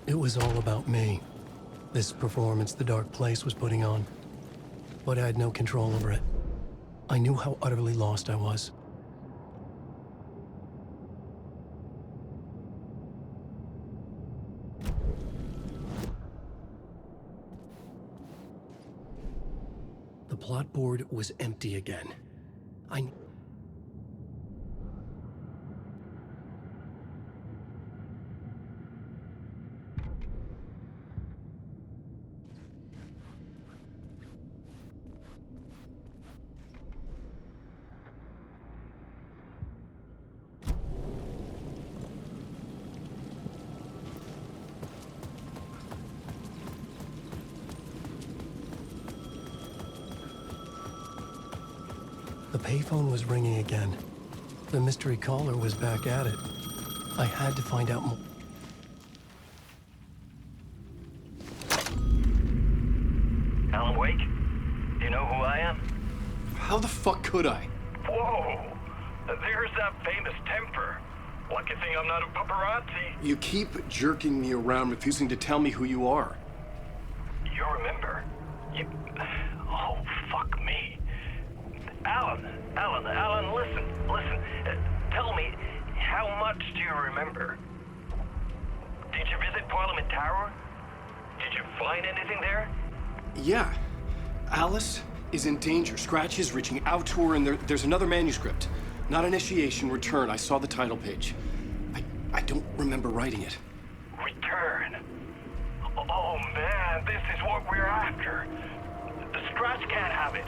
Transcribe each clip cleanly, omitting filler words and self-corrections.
It was all about me. This performance the dark place was putting on. But I had no control over it. I knew how utterly lost I was. The plot board was empty again. The payphone was ringing again. The mystery caller was back at it. I had to find out more. Alan Wake? Do you know who I am? How the fuck could I? Whoa! There's that famous temper. Lucky thing I'm not a paparazzi. You keep jerking me around, refusing to tell me who you are. You remember? Oh, fuck me. Alan, listen. Tell me, how much do you remember? Did you visit Parliament Tower? Did you find anything there? Yeah. Alice is in danger. Scratch is reaching out to her, and there's another manuscript. Not initiation, return. I saw the title page. I don't remember writing it. Return? Oh man, this is what we're after. The Scratch can't have it.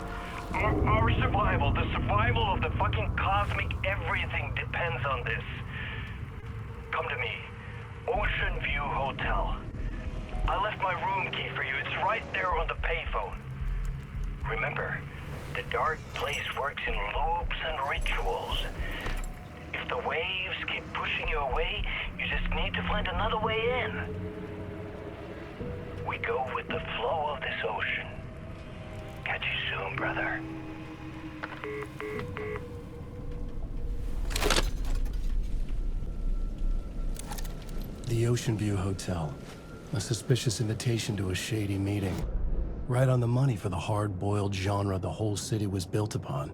Our survival, the survival of the fucking cosmic everything depends on this. Come to me. Ocean View Hotel. I left my room key for you. It's right there on the payphone. Remember, the dark place works in loops and rituals. If the waves keep pushing you away, you just need to find another way in. We go with the flow of this ocean. Catch you soon, brother. The Ocean View Hotel. A suspicious invitation to a shady meeting. Right on the money for the hard-boiled genre the whole city was built upon.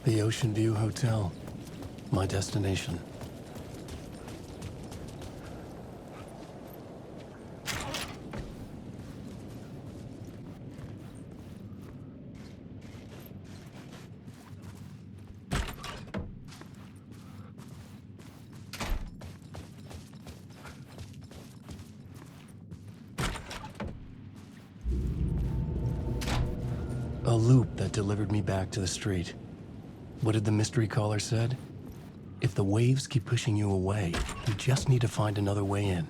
The Ocean View Hotel. My destination. A loop that delivered me back to the street. What did the mystery caller said? If the waves keep pushing you away, you just need to find another way in.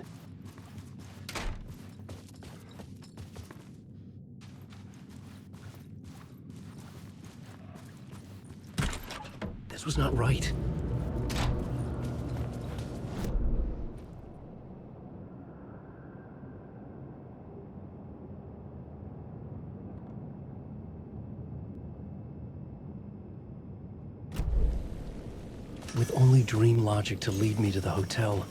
This was not right. With only dream logic to lead me to the hotel,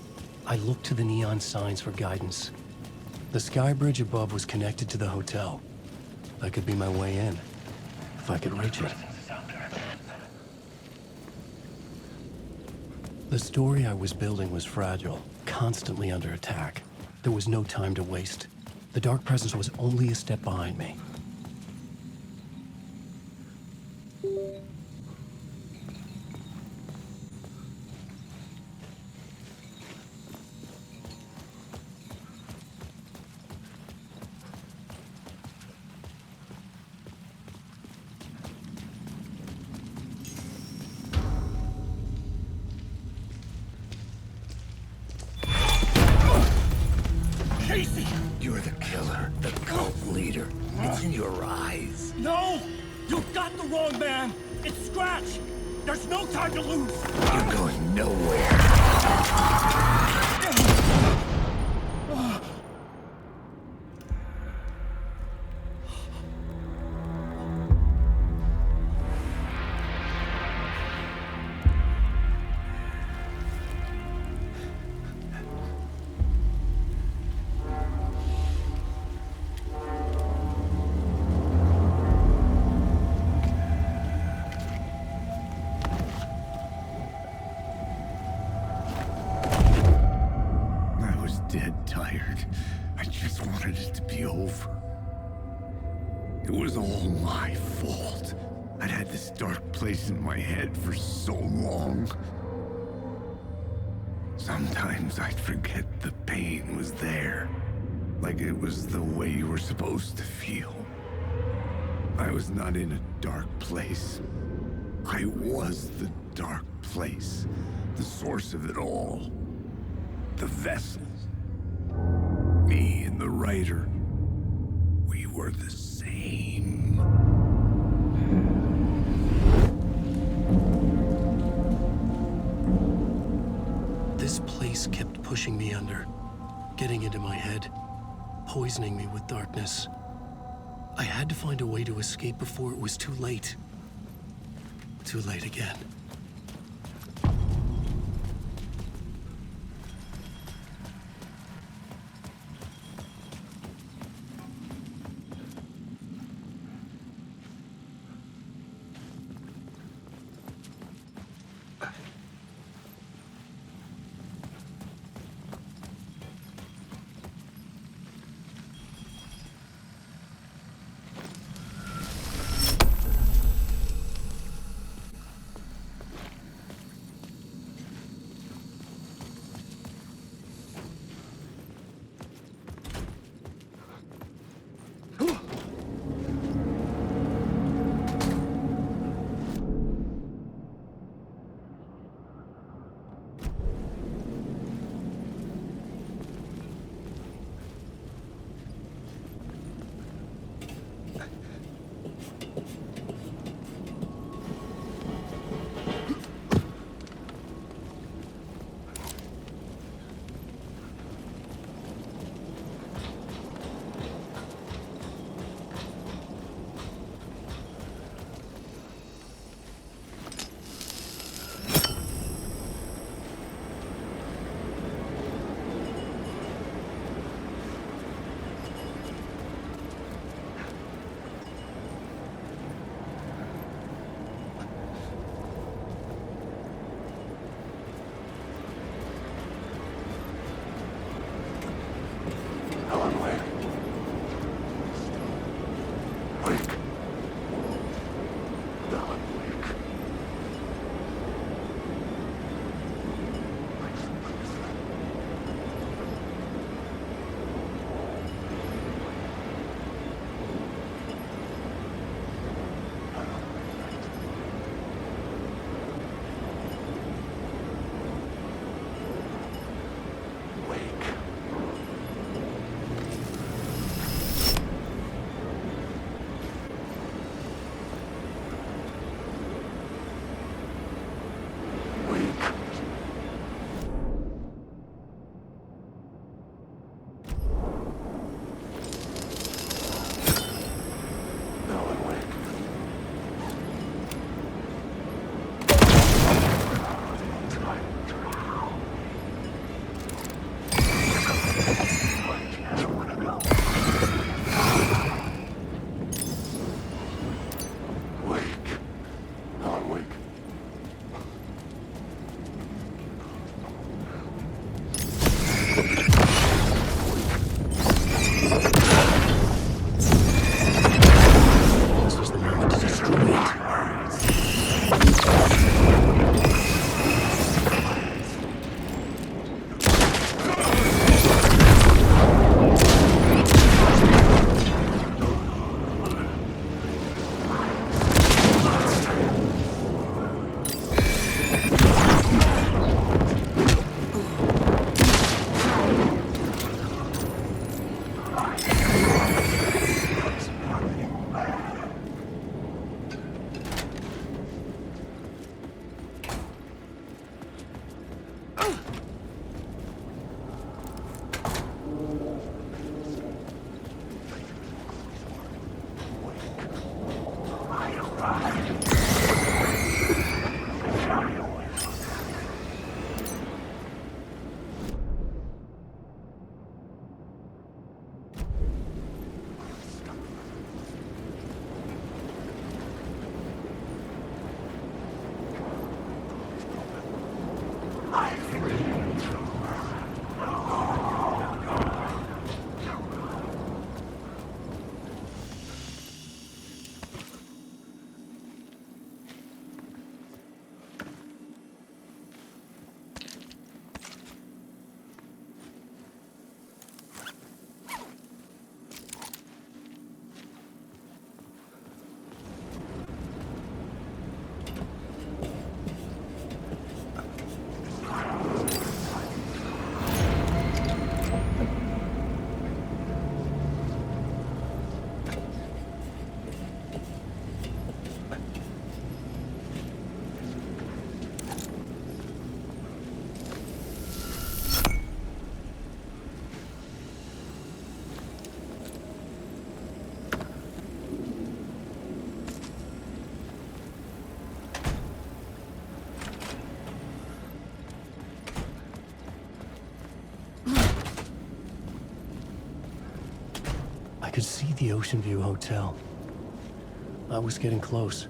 I looked to the neon signs for guidance. The sky bridge above was connected to the hotel. That could be my way in, if I could reach it. The story I was building was fragile, constantly under attack. There was no time to waste. The dark presence was only a step behind me. You're the killer, the cult leader. It's in your eyes. No! You got the wrong man! It's Scratch! There's no time to lose! You're going nowhere. dead tired. I just wanted it to be over. It was all my fault. I'd had this dark place in my head for so long. Sometimes I'd forget the pain was there. Like it was the way you were supposed to feel. I was not in a dark place. I was the dark place. The source of it all. The vessel. Me and the writer. We were the same. This place kept pushing me under, getting into my head, poisoning me with darkness. I had to find a way to escape before it was too late. Too late again. could see the Ocean View Hotel. I was getting close.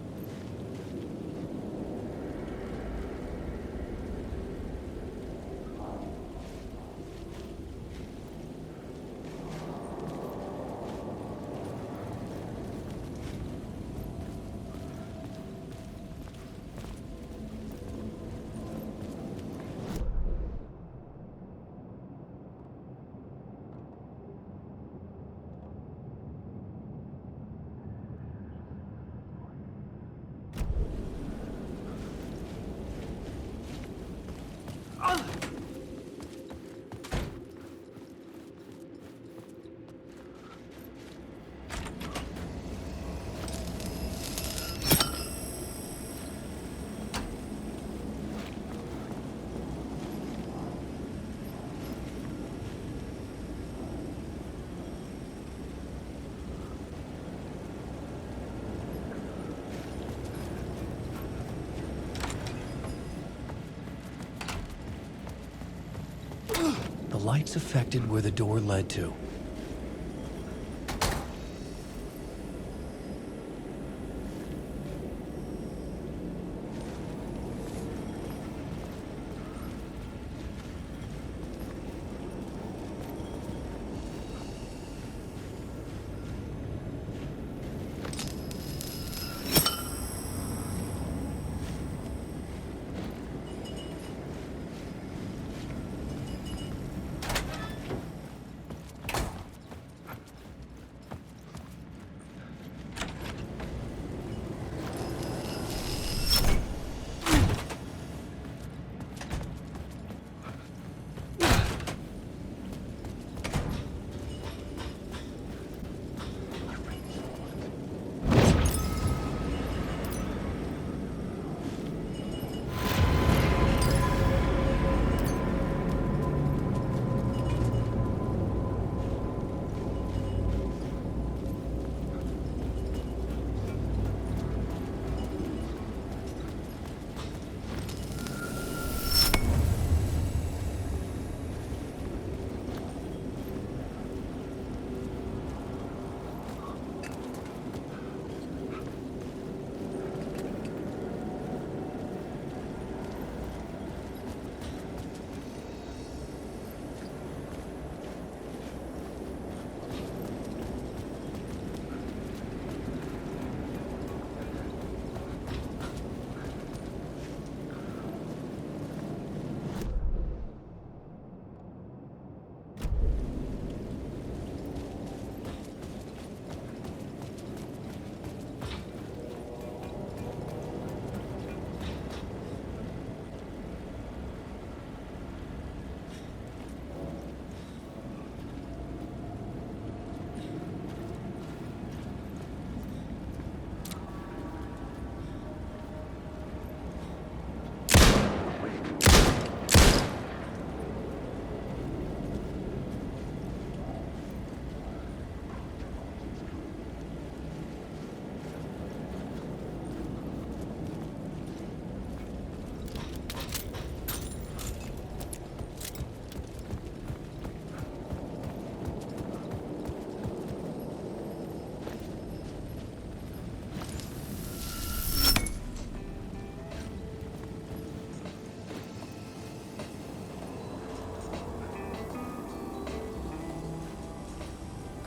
The lights affected where the door led to.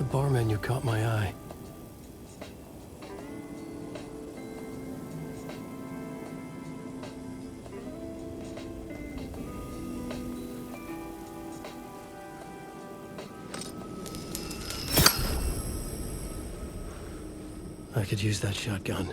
The bar menu caught my eye. I could use that shotgun.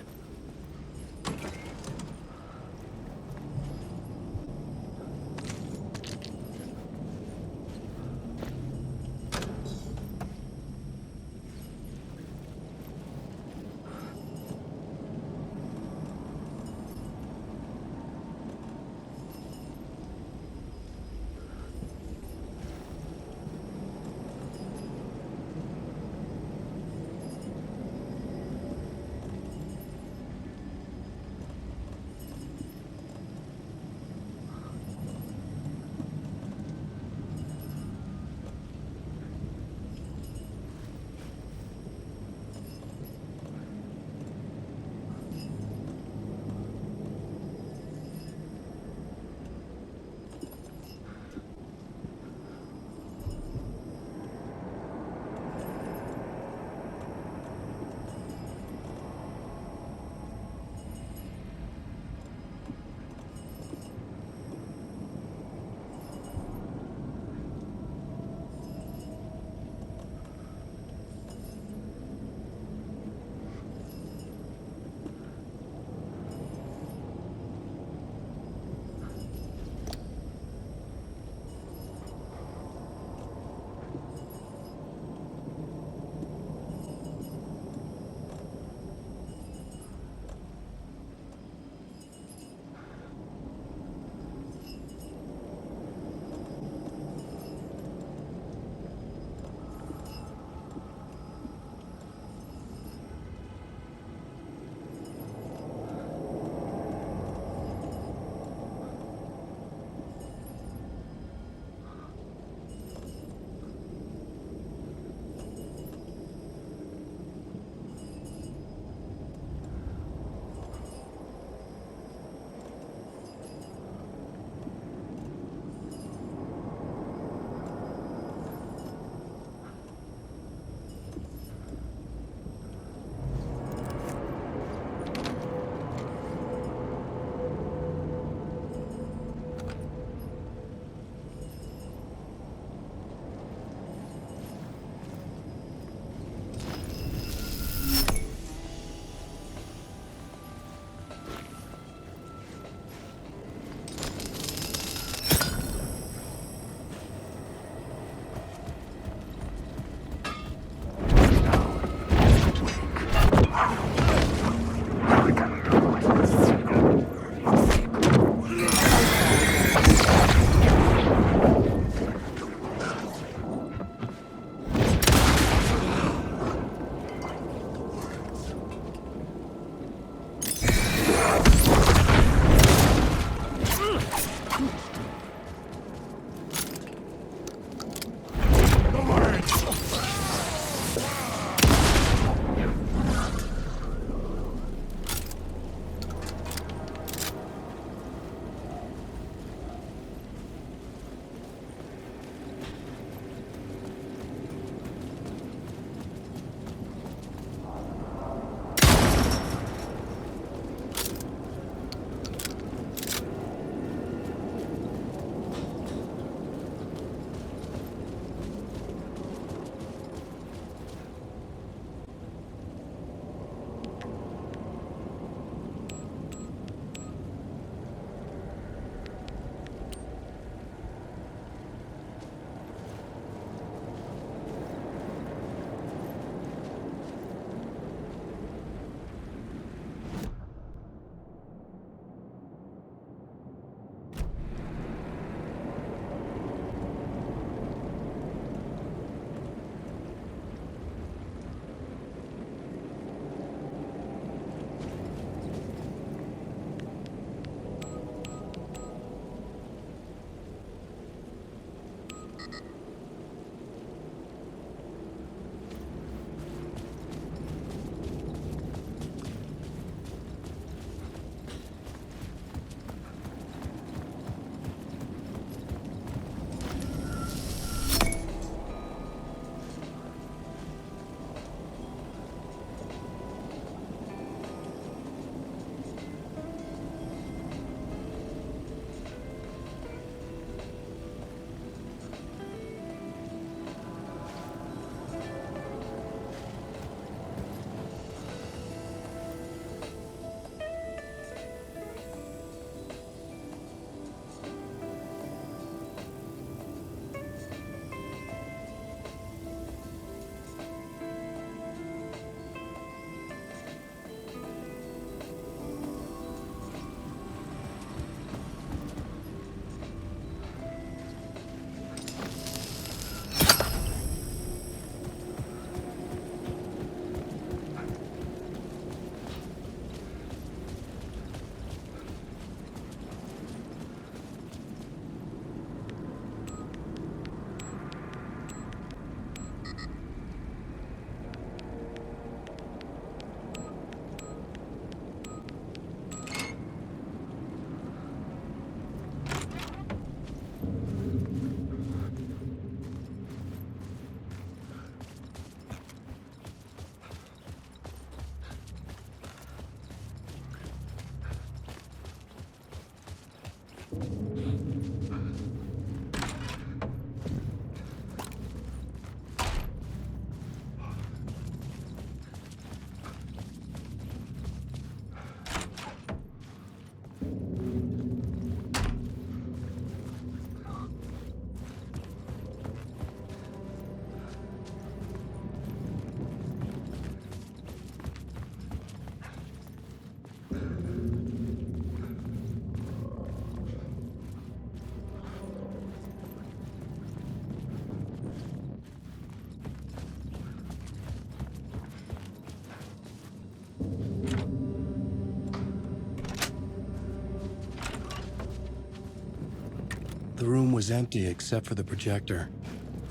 The room was empty except for the projector.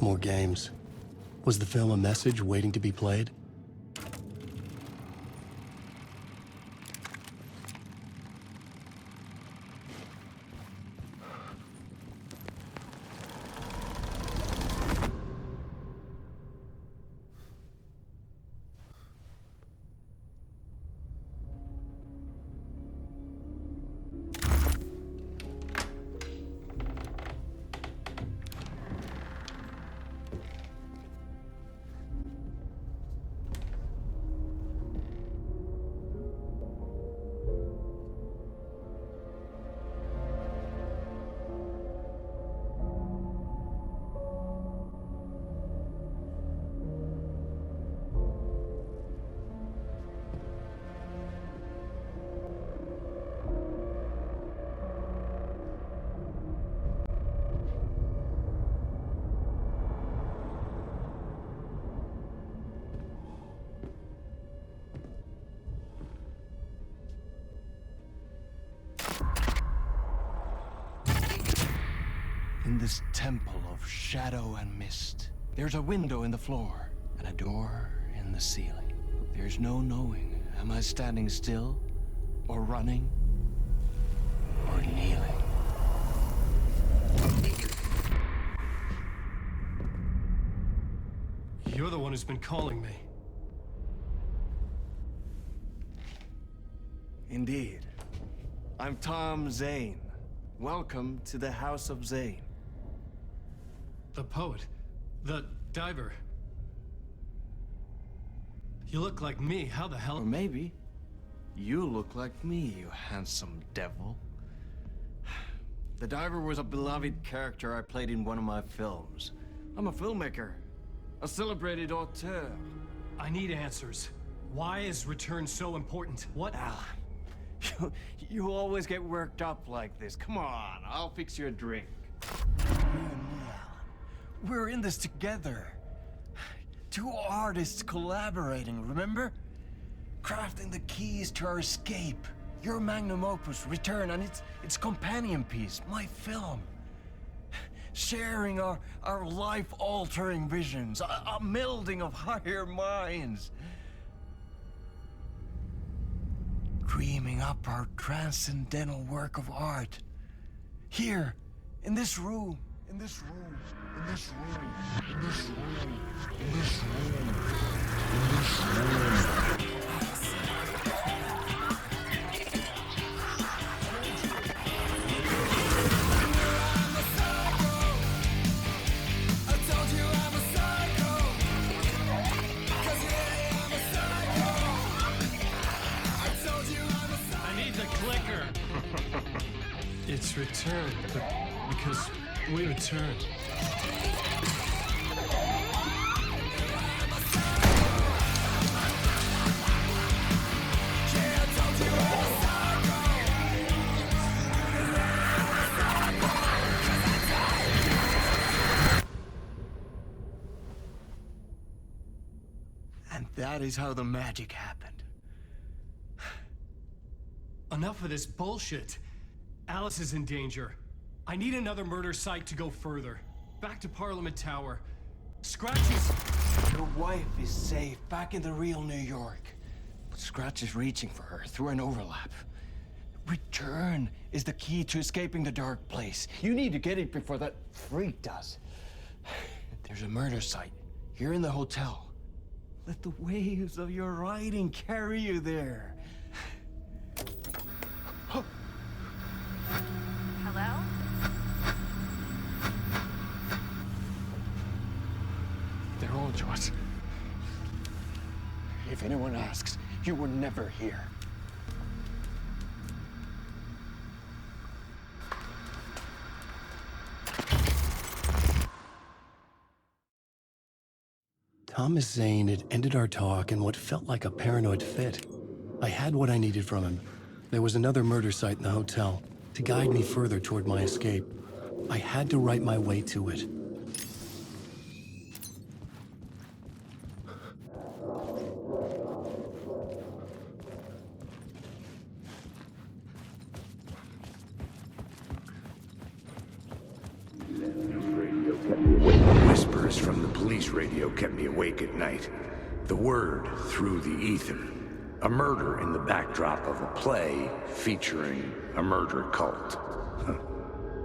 More games. Was the film a message waiting to be played? In this temple of shadow and mist, there's a window in the floor and a door in the ceiling. There's no knowing, am I standing still, or running, or kneeling? You're the one who's been calling me. Indeed. I'm Tom Zane. Welcome to the House of Zane. The poet. The diver. You look like me. How the hell? Or maybe you look like me, you handsome devil. The diver was a beloved character I played in one of my films. I'm a filmmaker, a celebrated auteur. I need answers. Why is Return so important? What? You always get worked up like this. Come on, I'll fix you a drink. We're in this together. Two artists collaborating, remember? Crafting the keys to our escape. Your magnum opus, Return, and its companion piece, my film. sharing our life-altering visions, a melding of higher minds. Dreaming up our transcendental work of art. Here, in this room, in this room, in this room, in this room, in this room, in this room. It's returned, but because we returned. And that is how the magic happened. Enough of this bullshit. Alice is in danger. I need another murder site to go further. Back to Parliament Tower. Scratch is... Your wife is safe, back in the real New York. But Scratch is reaching for her through an overlap. Return is the key to escaping the dark place. You need to get it before that freak does. There's a murder site here in the hotel. Let the waves of your writing carry you there. Hello? They're all yours. If anyone asks, you were never here. Thomas Zane had ended our talk in what felt like a paranoid fit. I had what I needed from him. There was another murder site in the hotel to guide me further toward my escape. I had to write my way to it. Whispers from the police radio kept me awake at night. The word through the ether. A murder in the backdrop of a play featuring a murder cult.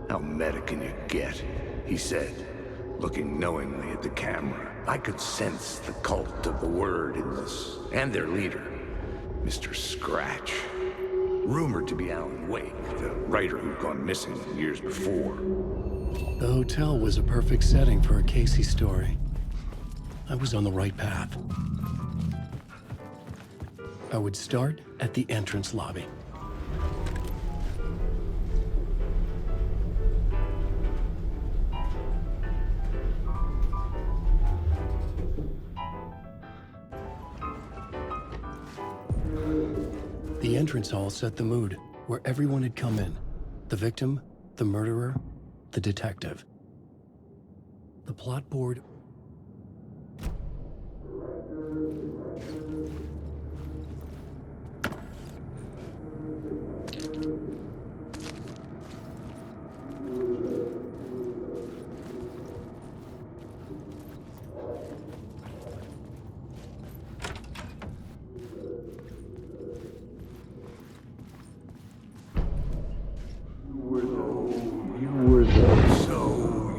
How meta can you get? He said, looking knowingly at the camera. I could sense the cult of the word in this, and their leader, Mr. Scratch. Rumored to be Alan Wake, the writer who'd gone missing years before. The hotel was a perfect setting for a Casey story. I was on the right path. I would start at the entrance lobby. The entrance hall set the mood, where everyone had come in. The victim, the murderer, the detective. The plot board...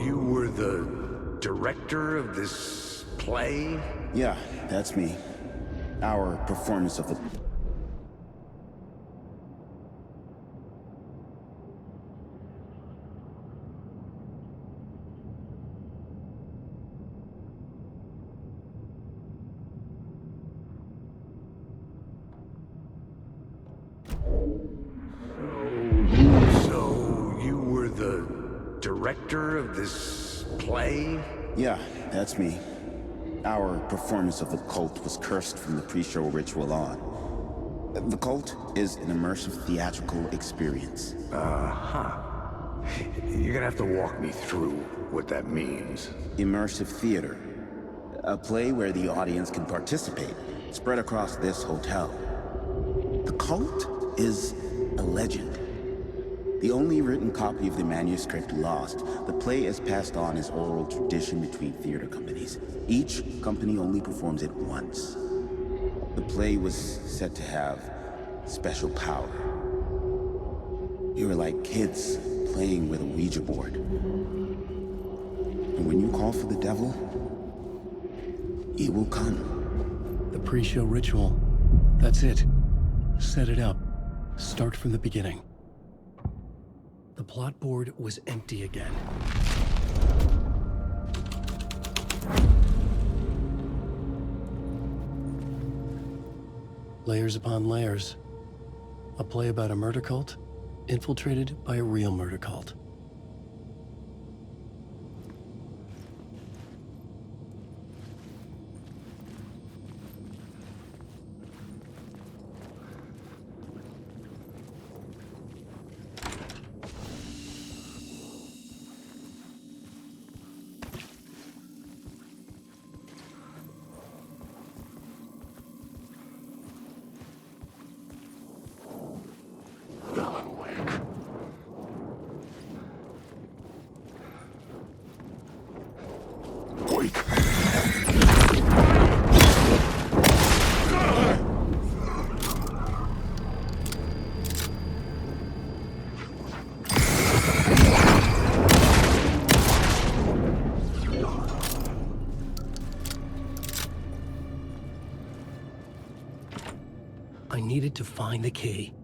You were the director of this play? Yeah, that's me. Our performance of the... So you were the director of this play? Yeah, that's me. Our performance of the cult was cursed from the pre-show ritual on. The cult is an immersive theatrical experience. You're gonna have to walk me through what that means. Immersive theater. A play where the audience can participate, spread across this hotel. The cult is a legend. The only written copy of the manuscript lost, the play is passed on as oral tradition between theater companies. Each company only performs it once. The play was said to have special power. You were like kids playing with a Ouija board. And when you call for the devil, he will come. The pre-show ritual. That's it. Set it up. Start from the beginning. The plot board was empty again. Layers upon layers. A play about a murder cult, infiltrated by a real murder cult. I needed to find the key.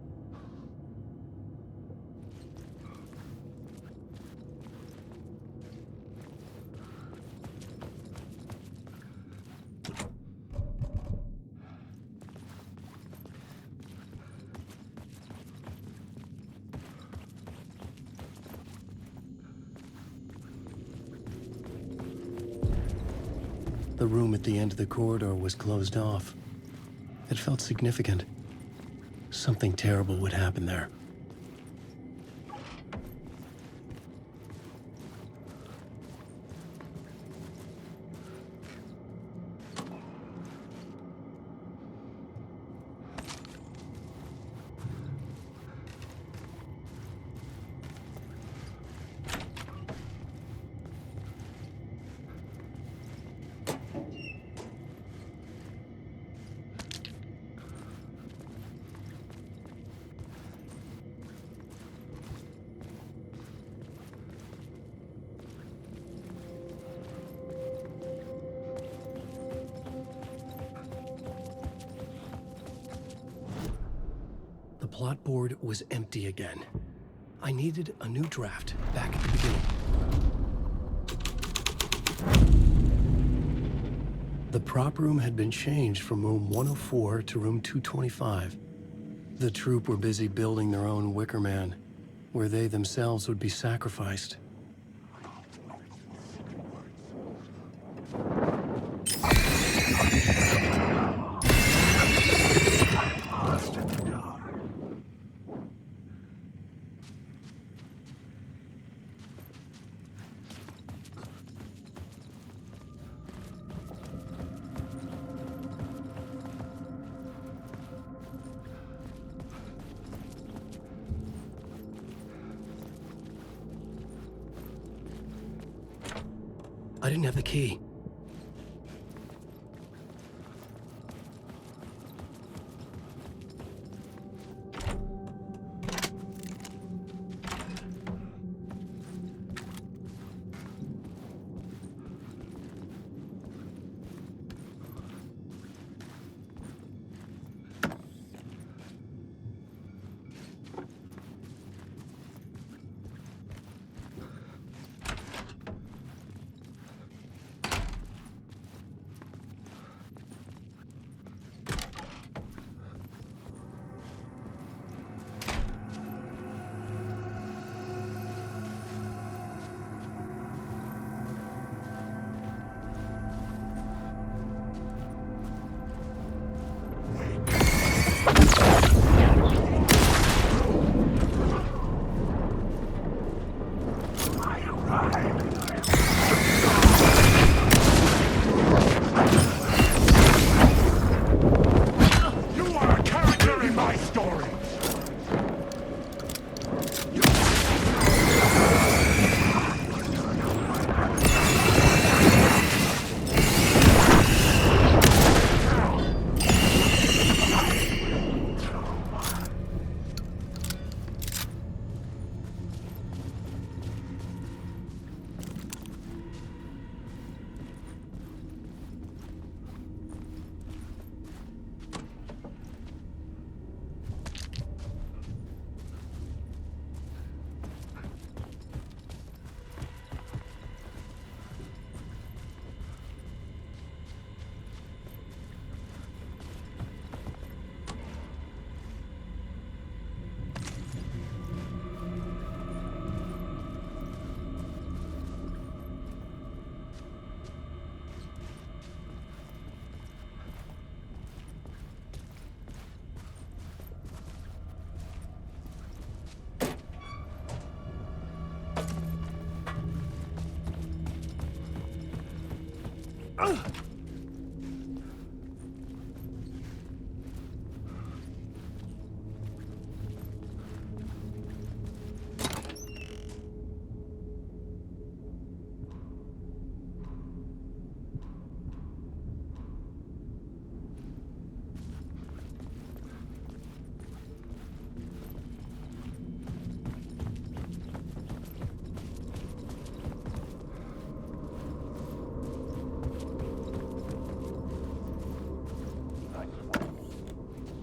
The room at the end of the corridor was closed off. It felt significant. Something terrible would happen there. The plot board was empty again. I needed a new draft back at the beginning. The prop room had been changed from room 104 to room 225. The troupe were busy building their own Wicker Man, where they themselves would be sacrificed. I didn't have the key.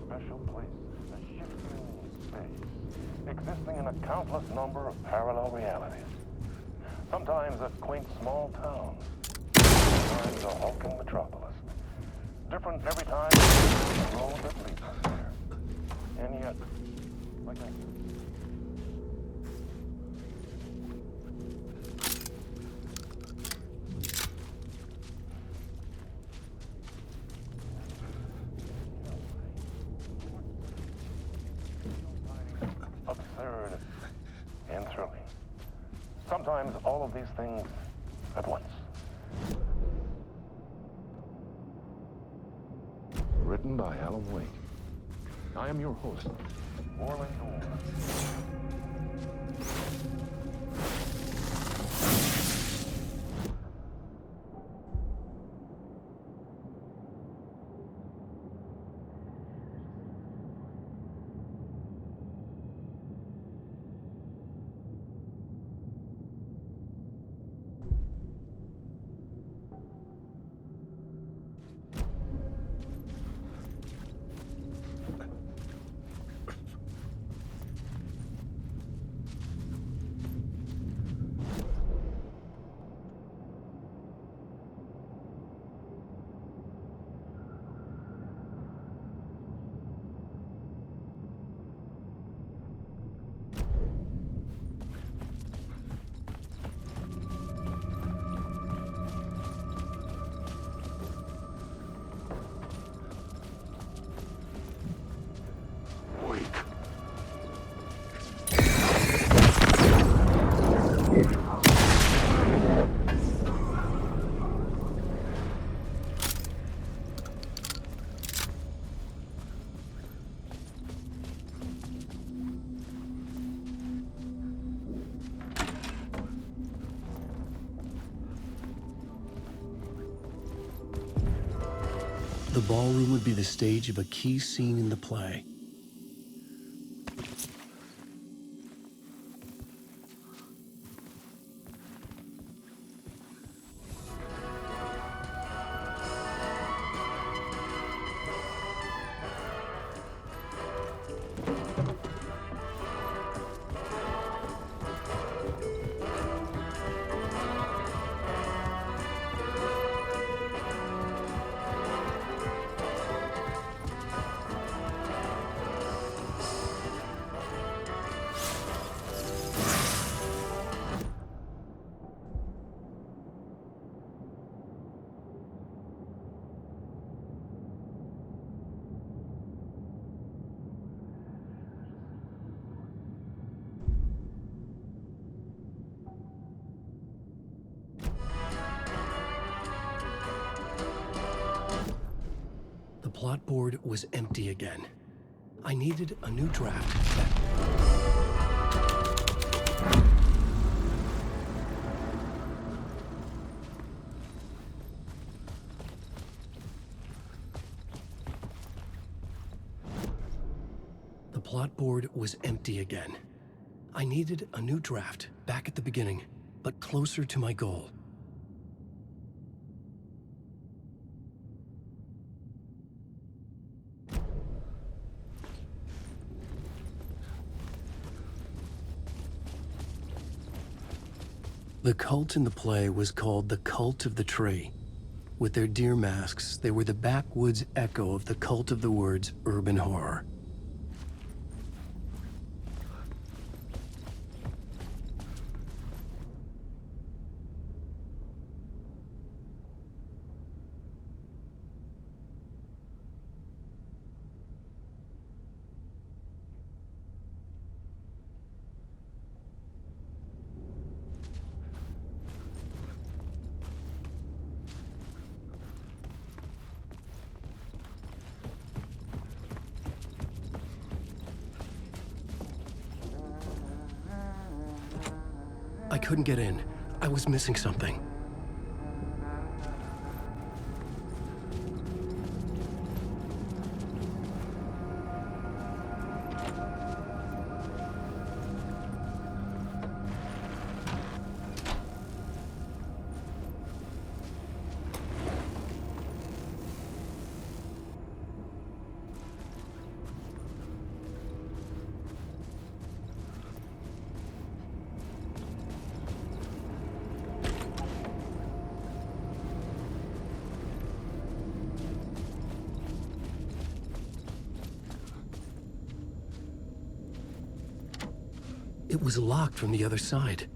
Special place, a shifting space, existing in a countless number of parallel realities. Sometimes a quaint small town, sometimes a hulking metropolis. Different every time, the road that leads us there. And yet, like a... absurd and thrilling. Sometimes all of these things at once. Written by Alan Wake. I am your host, Orland Orr. The ballroom would be the stage of a key scene in the play. The plot board was empty again. I needed a new draft. The plot board was empty again. I needed a new draft, back at the beginning, but closer to my goal. The cult in the play was called the Cult of the Tree. With their deer masks, they were the backwoods echo of the cult of the word's urban horror. couldn't get in. I was missing something. It was locked from the other side.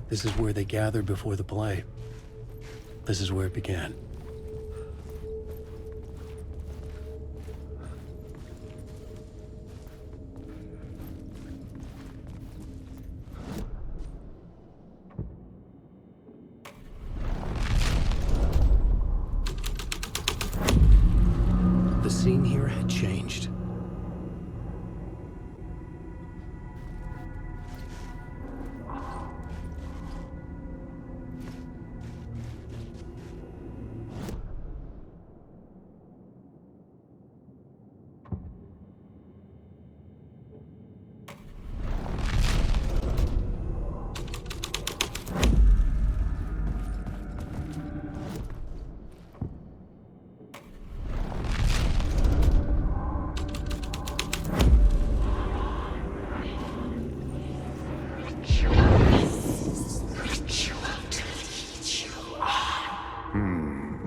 This is where they gathered before the play. This is where it began. The scene here had changed.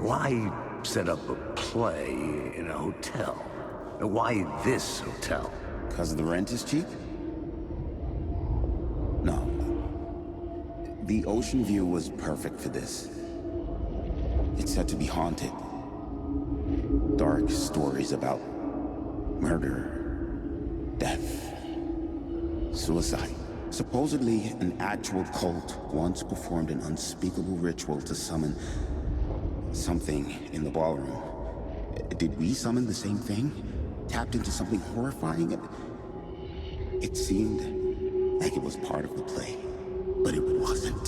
Why set up a play in a hotel? Why this hotel? Because the rent is cheap? No. The ocean view was perfect for this. It's said to be haunted. Dark stories about murder, death, suicide. Supposedly, an actual cult once performed an unspeakable ritual to summon something in the ballroom. Did we summon the same thing? Tapped into something horrifying? It seemed like it was part of the play, but it wasn't.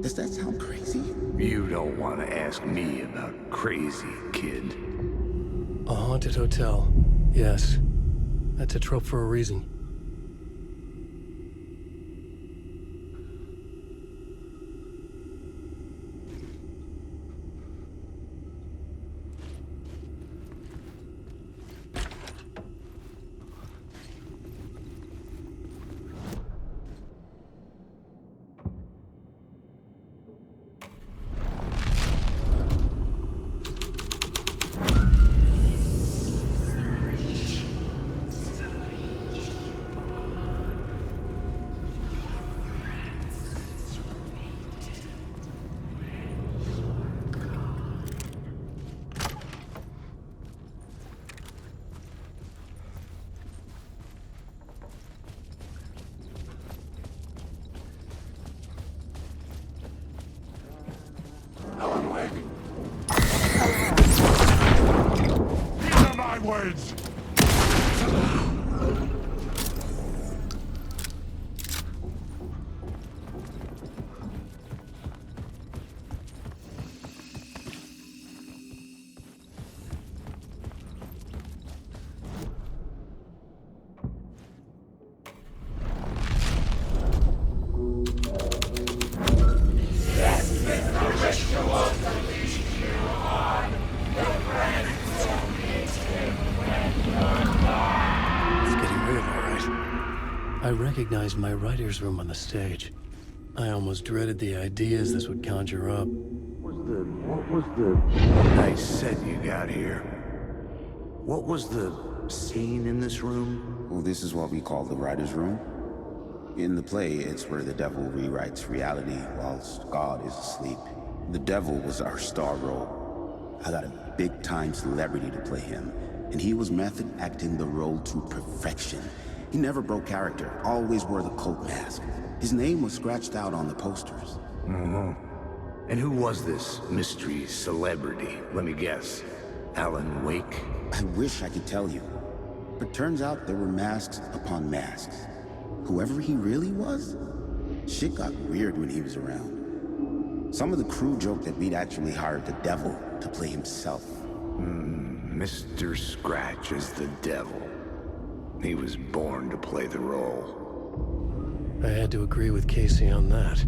Does that sound crazy? You don't want to ask me about crazy, kid. A haunted hotel. Yes. That's a trope for a reason. sideways! It's getting real, all right. I recognized my writer's room on the stage. I almost dreaded the ideas this would conjure up. What was the nice set you got here? What was the scene in this room? Well, this is what we call the writer's room. In the play, it's where the devil rewrites reality whilst God is asleep. The devil was our star role. I got a big-time celebrity to play him, and he was method acting the role to perfection. He never broke character, always wore the cult mask. His name was scratched out on the posters. And who was this mystery celebrity? Let me guess. Alan Wake? I wish I could tell you, but turns out there were masks upon masks. Whoever he really was, shit got weird when he was around. Some of the crew joked that we'd actually hired the devil to play himself. Mr. Scratch is the devil. He was born to play the role. I had to agree with Casey on that.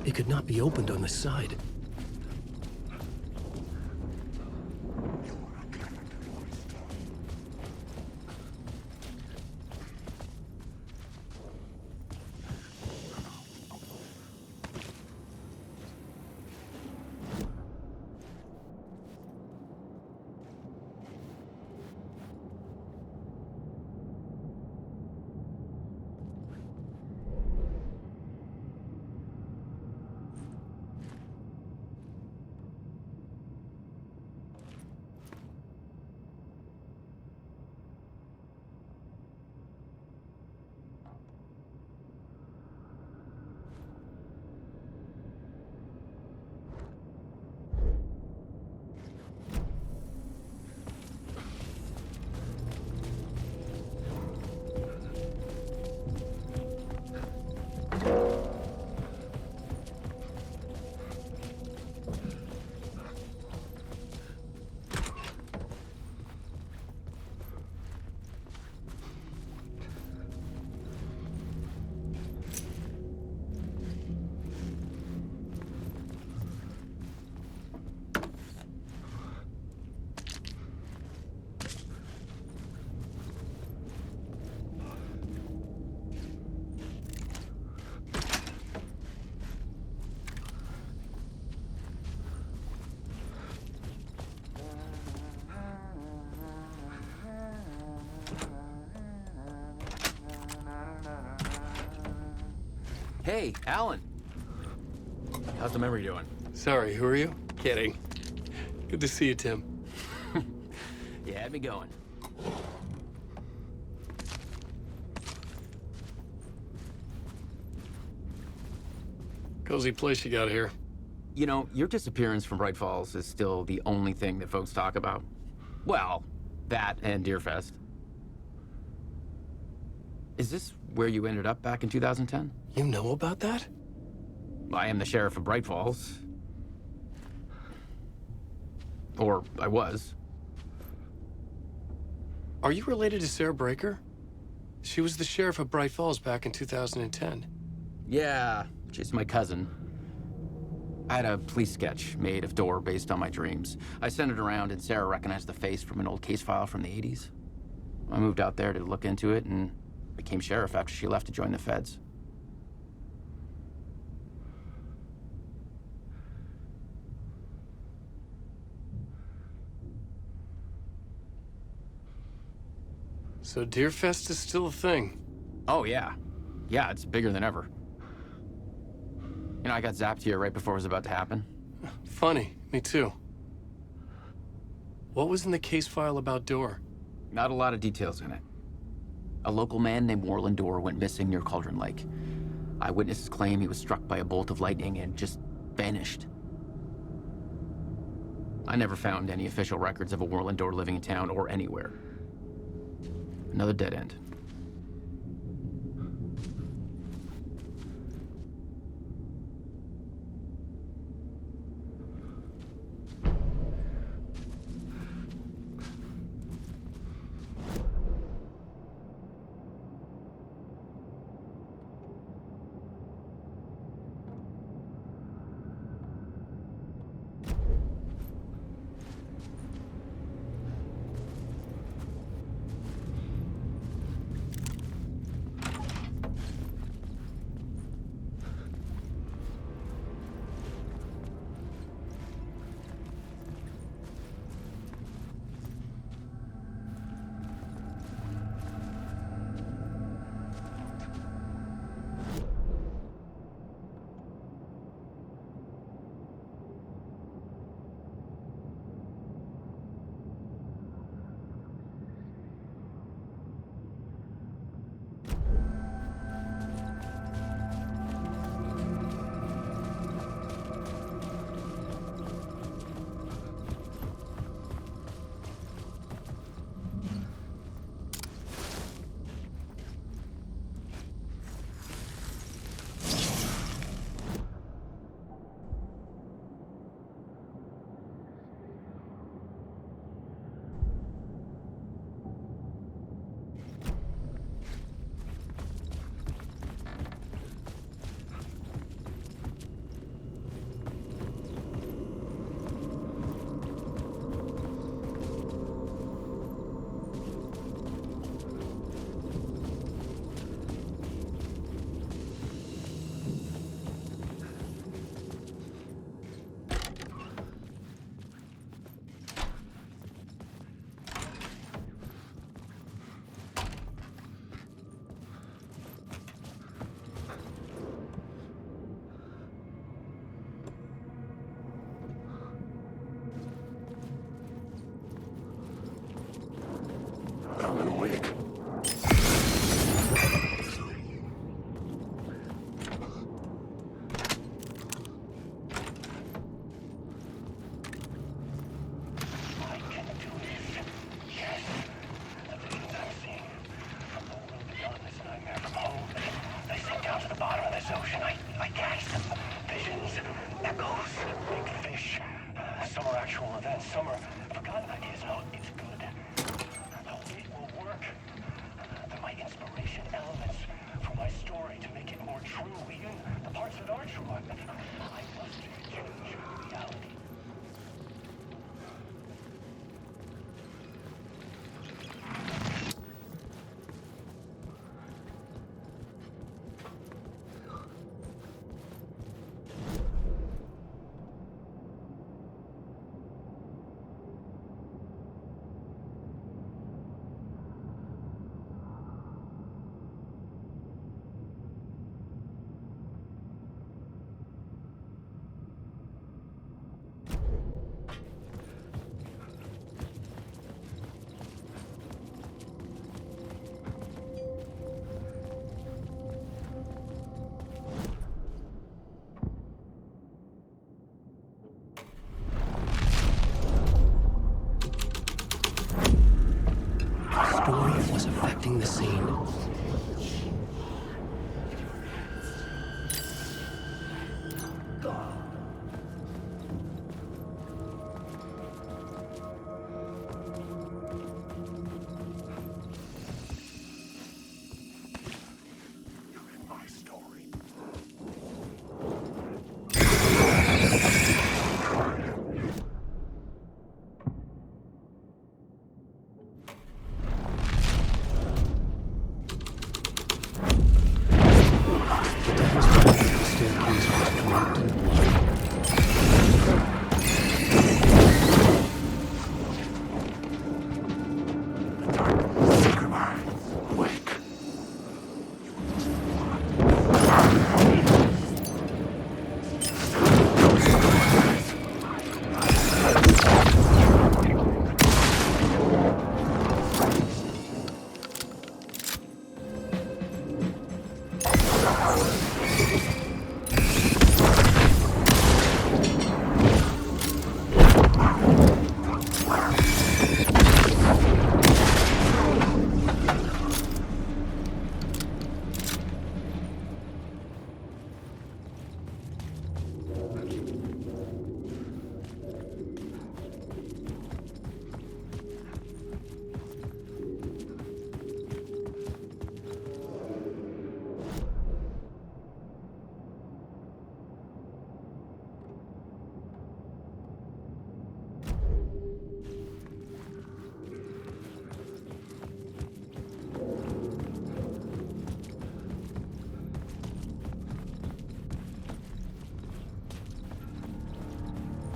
It could not be opened on the side. Hey, Alan. How's the memory doing? Sorry, who are you? Kidding. Good to see you, Tim. You had me going. Cozy place you got here. You know, your disappearance from Bright Falls is still the only thing that folks talk about. Well, that and Deerfest. Is this where you ended up back in 2010? You know about that? I am the sheriff of Bright Falls. Or I was. Are you related to Sarah Breaker? She was the sheriff of Bright Falls back in 2010. Yeah, she's my cousin. I had a police sketch made of Door based on my dreams. I sent it around and Sarah recognized the face from an old case file from the 80s. I moved out there to look into it and became sheriff after she left to join the feds. So Deerfest is still a thing. Oh, yeah. Yeah, it's bigger than ever. You know, I got zapped here right before it was about to happen. Funny, me too. What was in the case file about Door? Not a lot of details in it. A local man named Warland Door went missing near Cauldron Lake. Eyewitnesses claim he was struck by a bolt of lightning and just vanished. I never found any official records of a Warland Door living in town or anywhere. Another dead end.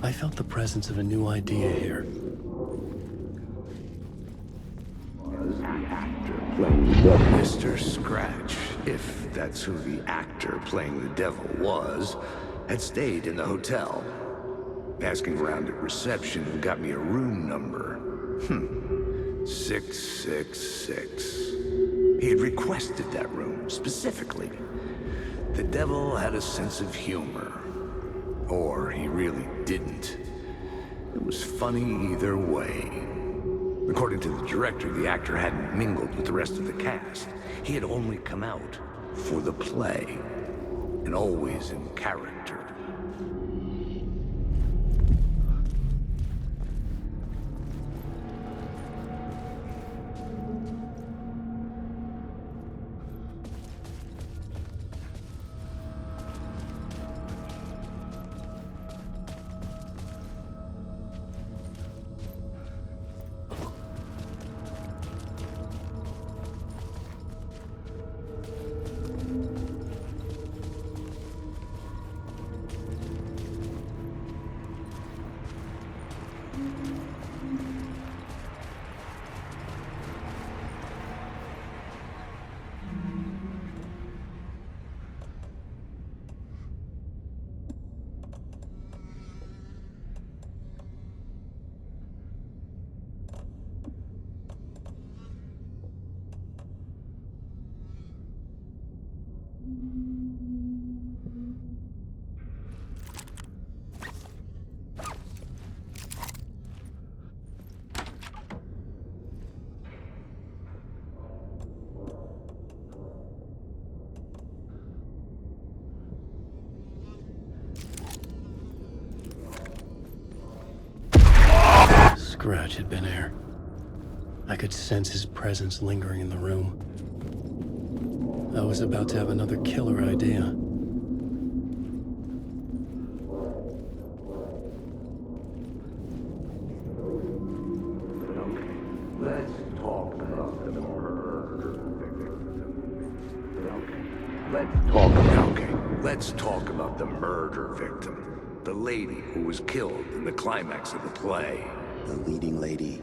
I felt the presence of a new idea here. Mr. Scratch, if that's who the actor playing the devil was, had stayed in the hotel. Asking around at reception got me a room number. 666. He had requested that room, specifically. The devil had a sense of humor. Or he really didn't. It was funny either way. According to the director, the actor hadn't mingled with the rest of the cast. He had only come out for the play, and always in character. Scratch had been here. I could sense his presence lingering in the room. I was about to have another killer idea. Let's talk about the murder. Let's talk about the murder victim. The lady who was killed in the climax of the play. The leading lady.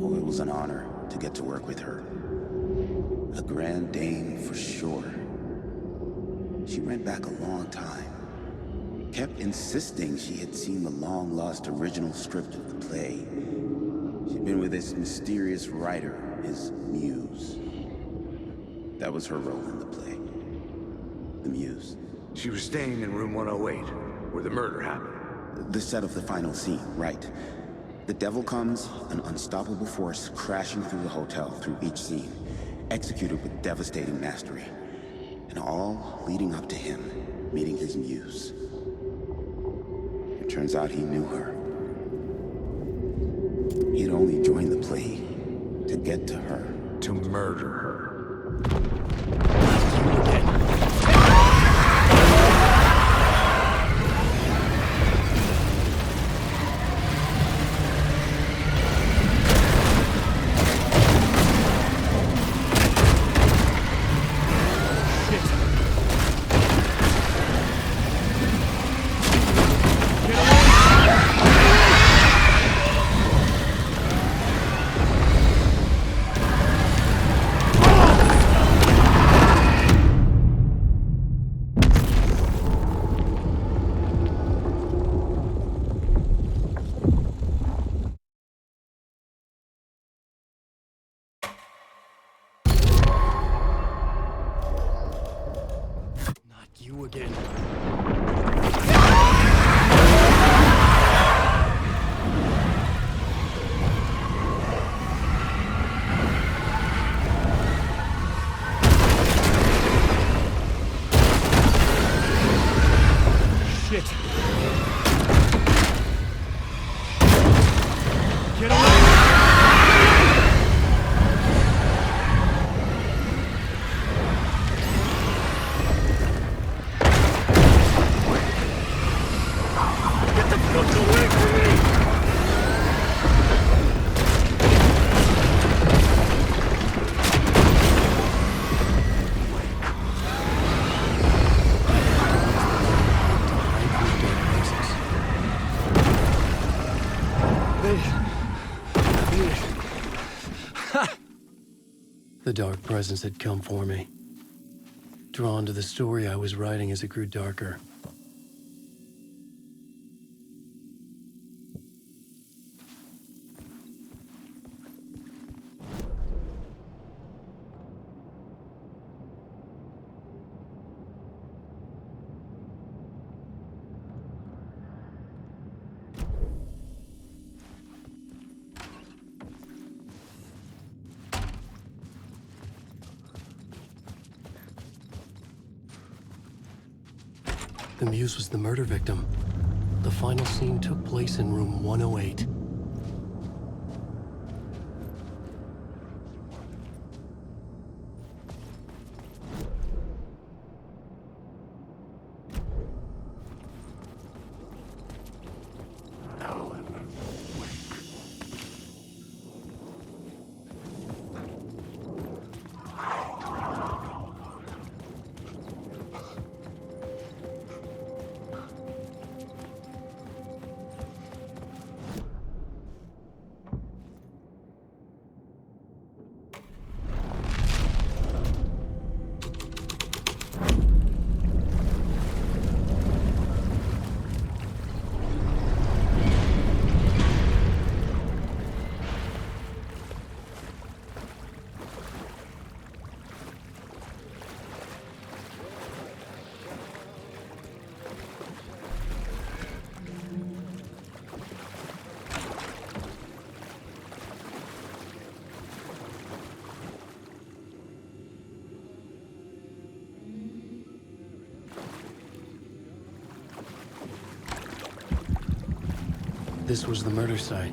Oh, it was an honor to get to work with her. A grand dame for sure. She went back a long time. Kept insisting she had seen the long-lost original script of the play. She'd been with this mysterious writer, his muse. That was her role in the play. The muse. She was staying in room 108, where the murder happened. The set of the final scene, right. The devil comes, an unstoppable force crashing through the hotel through each scene, executed with devastating mastery. And all leading up to him meeting his muse. It turns out he knew her. He had only joined the play to get to her. To murder her. You again. Shit. Get away! dark presence had come for me, drawn to the story I was writing as it grew darker. The muse was the murder victim. The final scene took place in room 108. This was the murder site.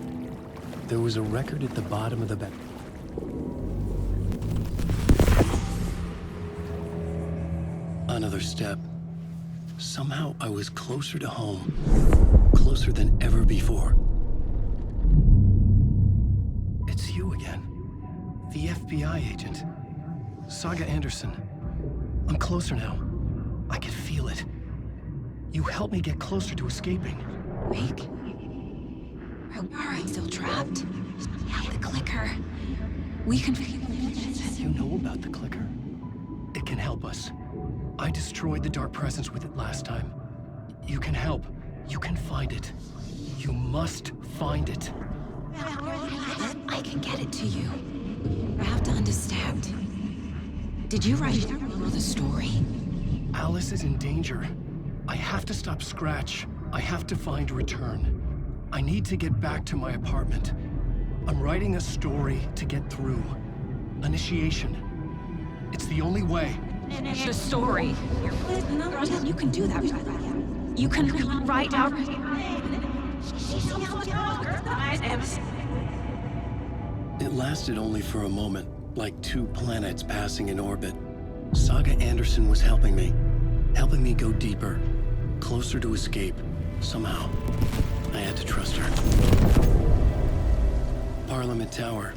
There was a record at the bottom of the bed. Another step. Somehow I was closer to home. Closer than ever before. It's you again. The FBI agent. Saga Anderson. I'm closer now. I can feel it. You helped me get closer to escaping. Wake. Are I still trapped? The clicker. We can... You know about the clicker? It can help us. I destroyed the dark presence with it last time. You can help. You can find it. You must find it. I can get it to you. I have to understand. Did you write the story? Alice is in danger. I have to stop Scratch. I have to find Return. I need to get back to my apartment. I'm writing a story to get through. Initiation. It's the only way. The story. You can do that. You can write out... It lasted only for a moment, like two planets passing in orbit. Saga Anderson was helping me go deeper, closer to escape, somehow. I had to trust her. Parliament Tower.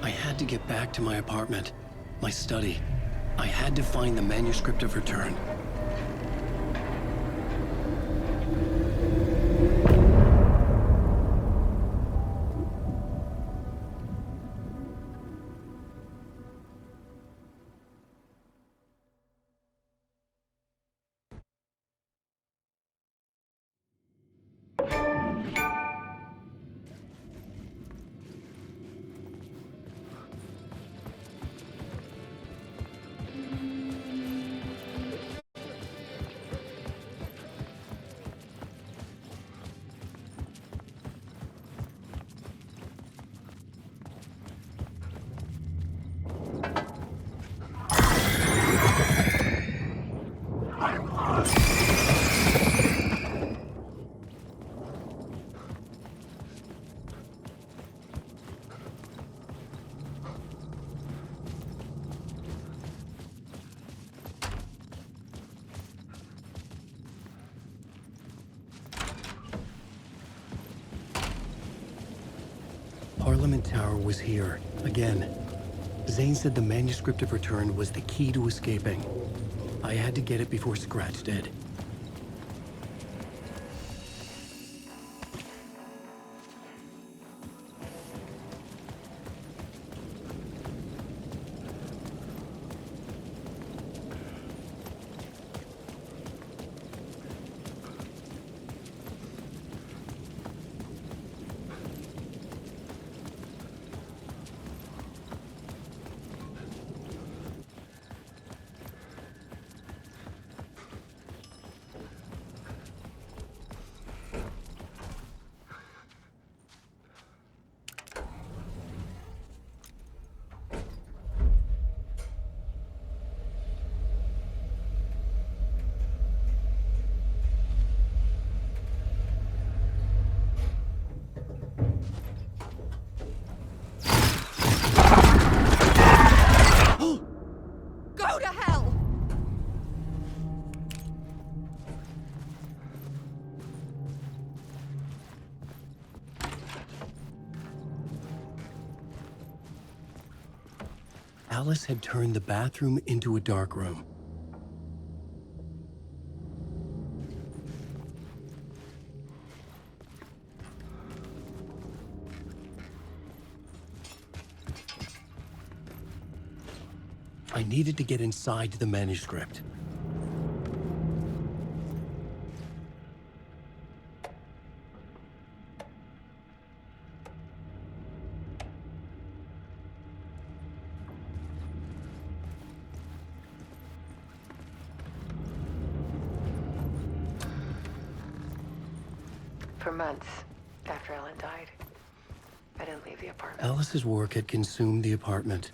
I had to get back to my apartment, my study. I had to find the manuscript of Return. Parliament Tower was here, again. Zane said the manuscript of Return was the key to escaping. I had to get it before Scratch did. Alice had turned the bathroom into a dark room. I needed to get inside the manuscript. For months after Ellen died, I didn't leave the apartment. Alice's work had consumed the apartment.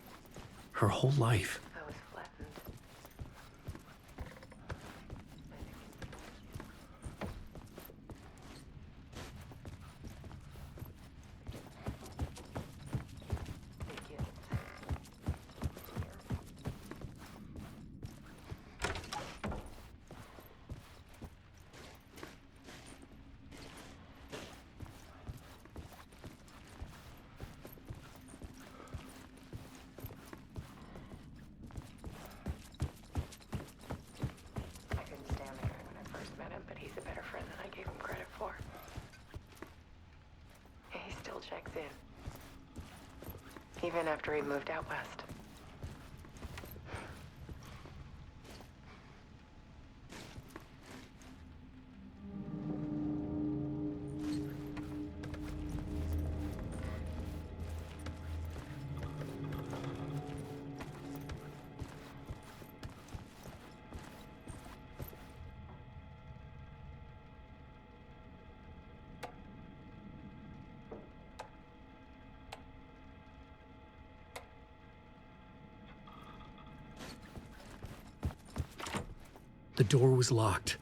Her whole life. I was flattened. I couldn't stand the guy when I first met him, but he's a better friend than I gave him credit for. He still checks in. Even after he moved out west. The door was locked.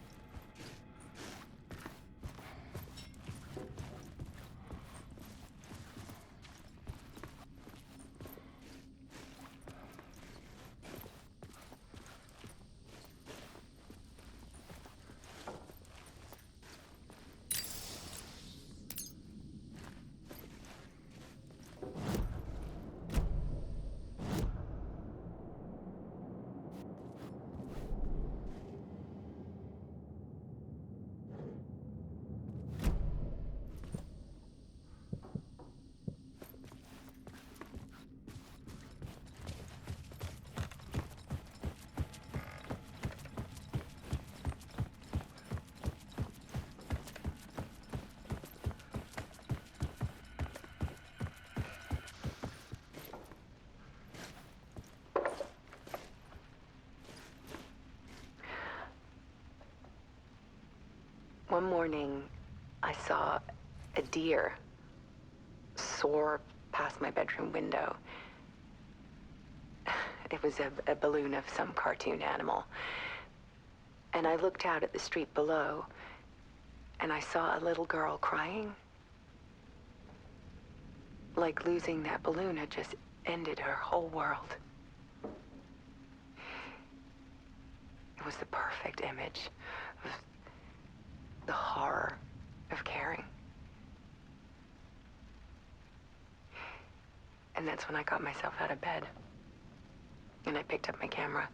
One morning, I saw a deer soar past my bedroom window. It was a balloon of some cartoon animal. And I looked out at the street below, and I saw a little girl crying. Like losing that balloon had just ended her whole world. It was the perfect image of the horror of caring. And that's when I got myself out of bed. And I picked up my camera.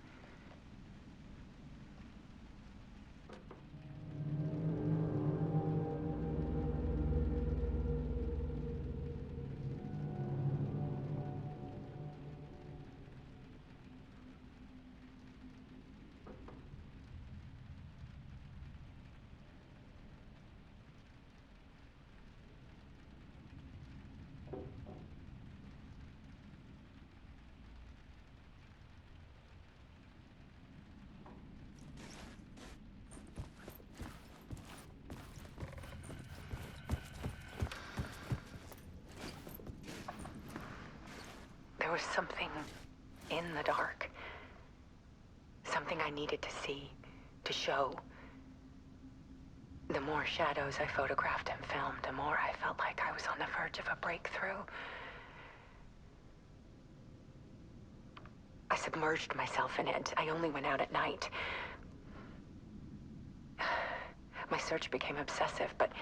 There was something in the dark. Something I needed to see, to show. The more shadows I photographed and filmed, the more I felt like I was on the verge of a breakthrough. I submerged myself in it. I only went out at night. My search became obsessive, but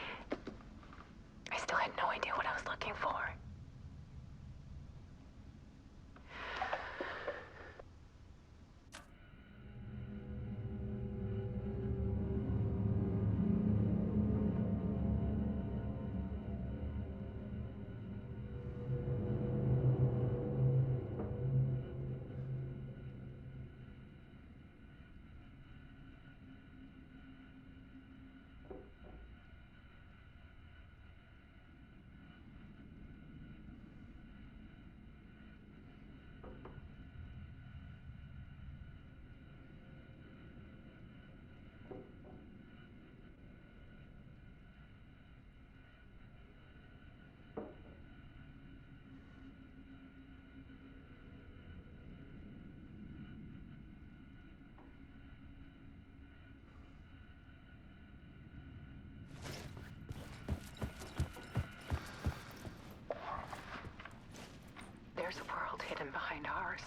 I still had no idea what I was looking for. hidden behind ours.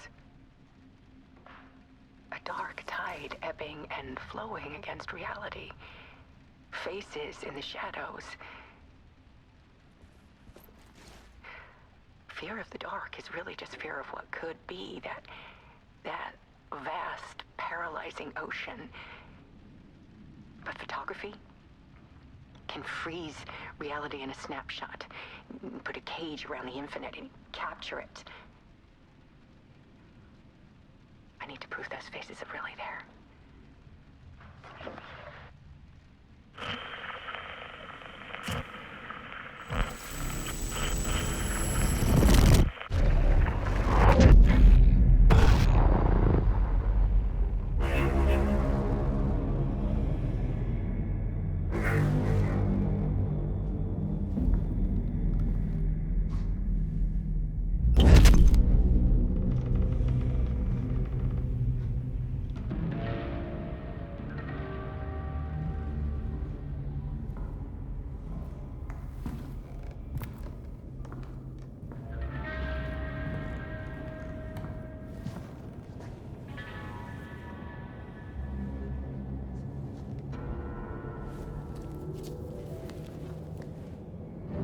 A dark tide ebbing and flowing against reality. Faces in the shadows. Fear of the dark is really just fear of what could be, that vast, paralyzing ocean. But photography can freeze reality in a snapshot, put a cage around the infinite and capture it. I need to prove those faces are really there.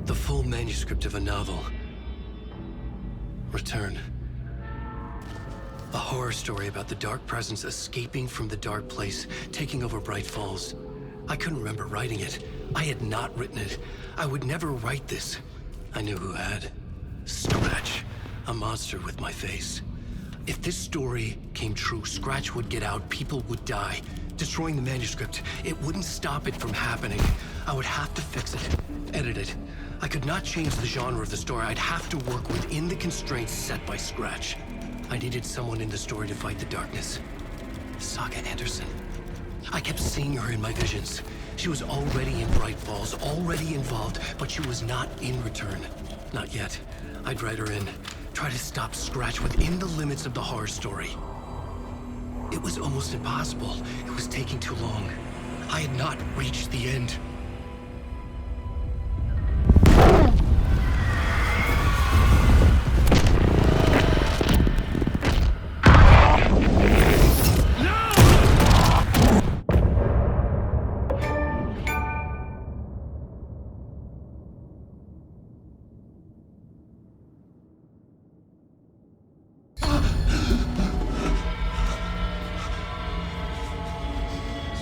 The full manuscript of a novel. Return. A horror story about the dark presence escaping from the dark place, taking over Bright Falls. I couldn't remember writing it. I had not written it. I would never write this. I knew who had. Scratch. A monster with my face. If this story came true, Scratch would get out, people would die. Destroying the manuscript, it wouldn't stop it from happening. I would have to fix it, edit it. I could not change the genre of the story. I'd have to work within the constraints set by Scratch. I needed someone in the story to fight the darkness. Saga Anderson. I kept seeing her in my visions. She was already in Bright Falls, already involved, but she was not in Return. Not yet. I'd write her in. Try to stop Scratch within the limits of the horror story. It was almost impossible. It was taking too long. I had not reached the end.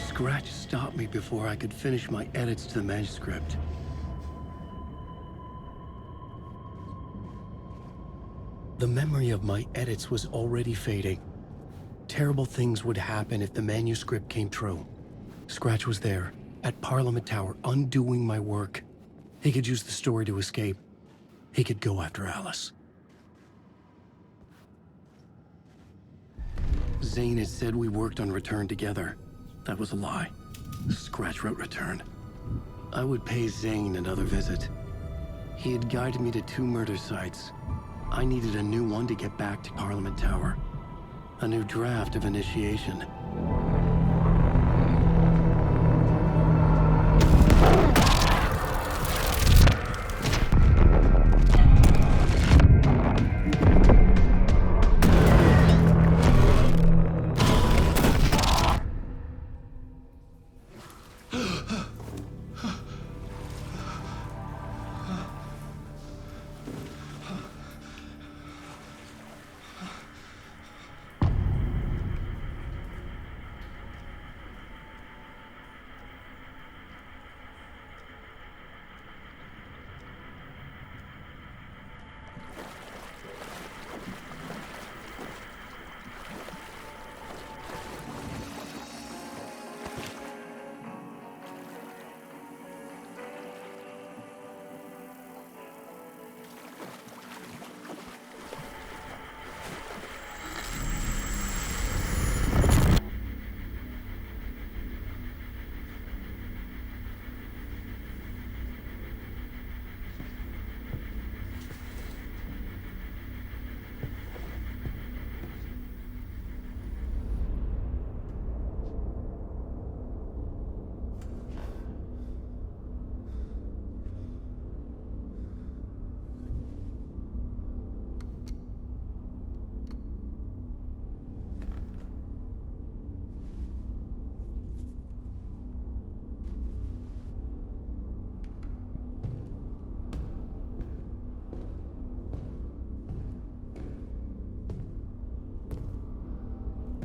Scratch stopped me before I could finish my edits to the manuscript. The memory of my edits was already fading. Terrible things would happen if the manuscript came true. Scratch was there, at Parliament Tower, undoing my work. He could use the story to escape. He could go after Alice. Zane had said we worked on Return together. That was a lie. Scratch wrote Return. I would pay Zane another visit. He had guided me to 2 murder sites. I needed a new one to get back to Parliament Tower. A new draft of initiation.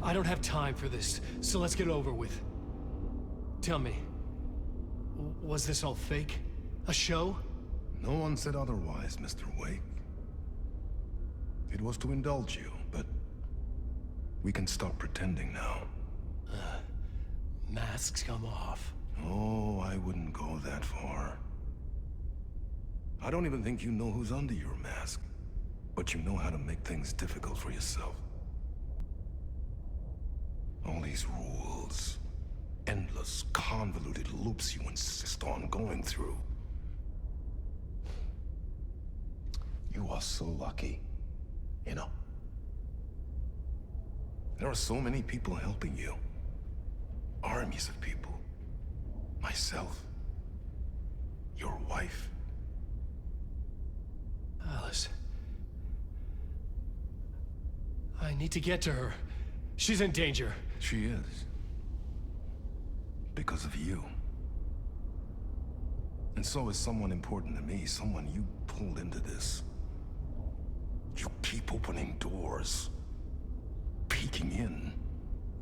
I don't have time for this, so let's get over with. Tell me, was this all fake? A show? No one said otherwise, Mr. Wake. It was to indulge you, but we can stop pretending now. Masks come off. Oh, I wouldn't go that far. I don't even think you know who's under your mask, but you know how to make things difficult for yourself. All these rules, endless, convoluted loops you insist on going through. You are so lucky, you know. There are so many people helping you. Armies of people. Myself. Your wife. Alice. I need to get to her. She's in danger. She is. Because of you. And so is someone important to me, someone you pulled into this. You keep opening doors. Peeking in.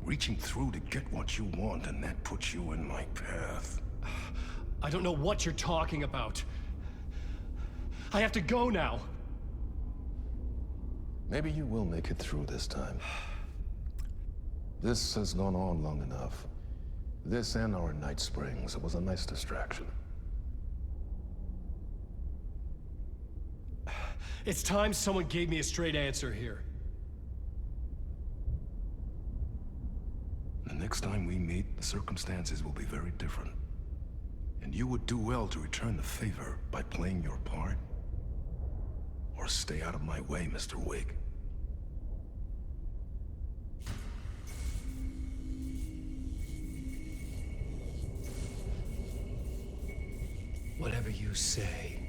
Reaching through to get what you want, and that puts you in my path. I don't know what you're talking about. I have to go now. Maybe you will make it through this time. This has gone on long enough. This and our night springs. It was a nice distraction. It's time someone gave me a straight answer here. The next time we meet, the circumstances will be very different. And you would do well to return the favor by playing your part. Or stay out of my way, Mr. Wake. Whatever you say.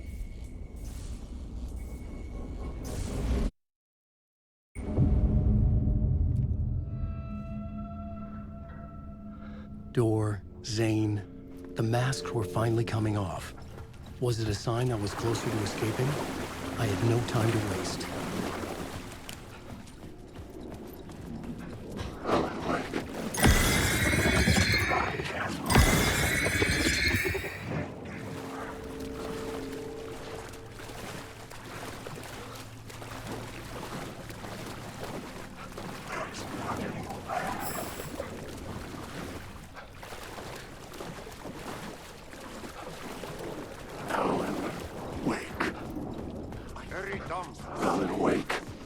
Door, Zane, the masks were finally coming off. Was it a sign I was closer to escaping? I had no time to waste.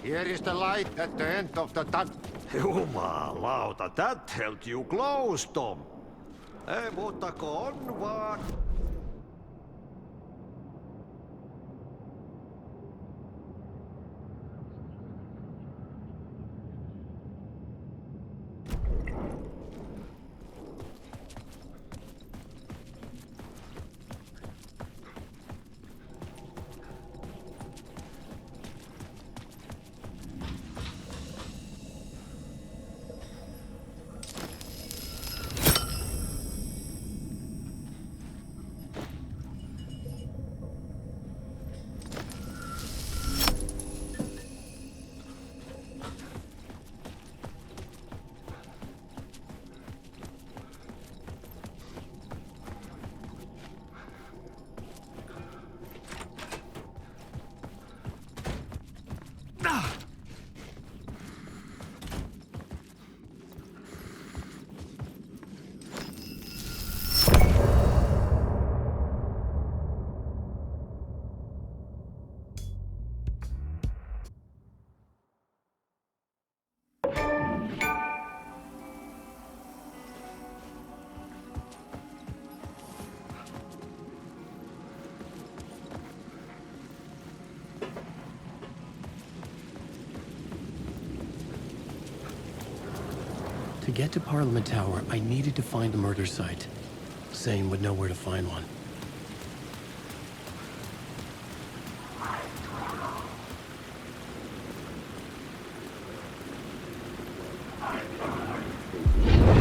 Here is the light at the end of the tunnel. Jumalauta, that held you close, Tom. Ei muuta kuin on vaan. To get to Parliament Tower, I needed to find the murder site. Zane would know where to find one.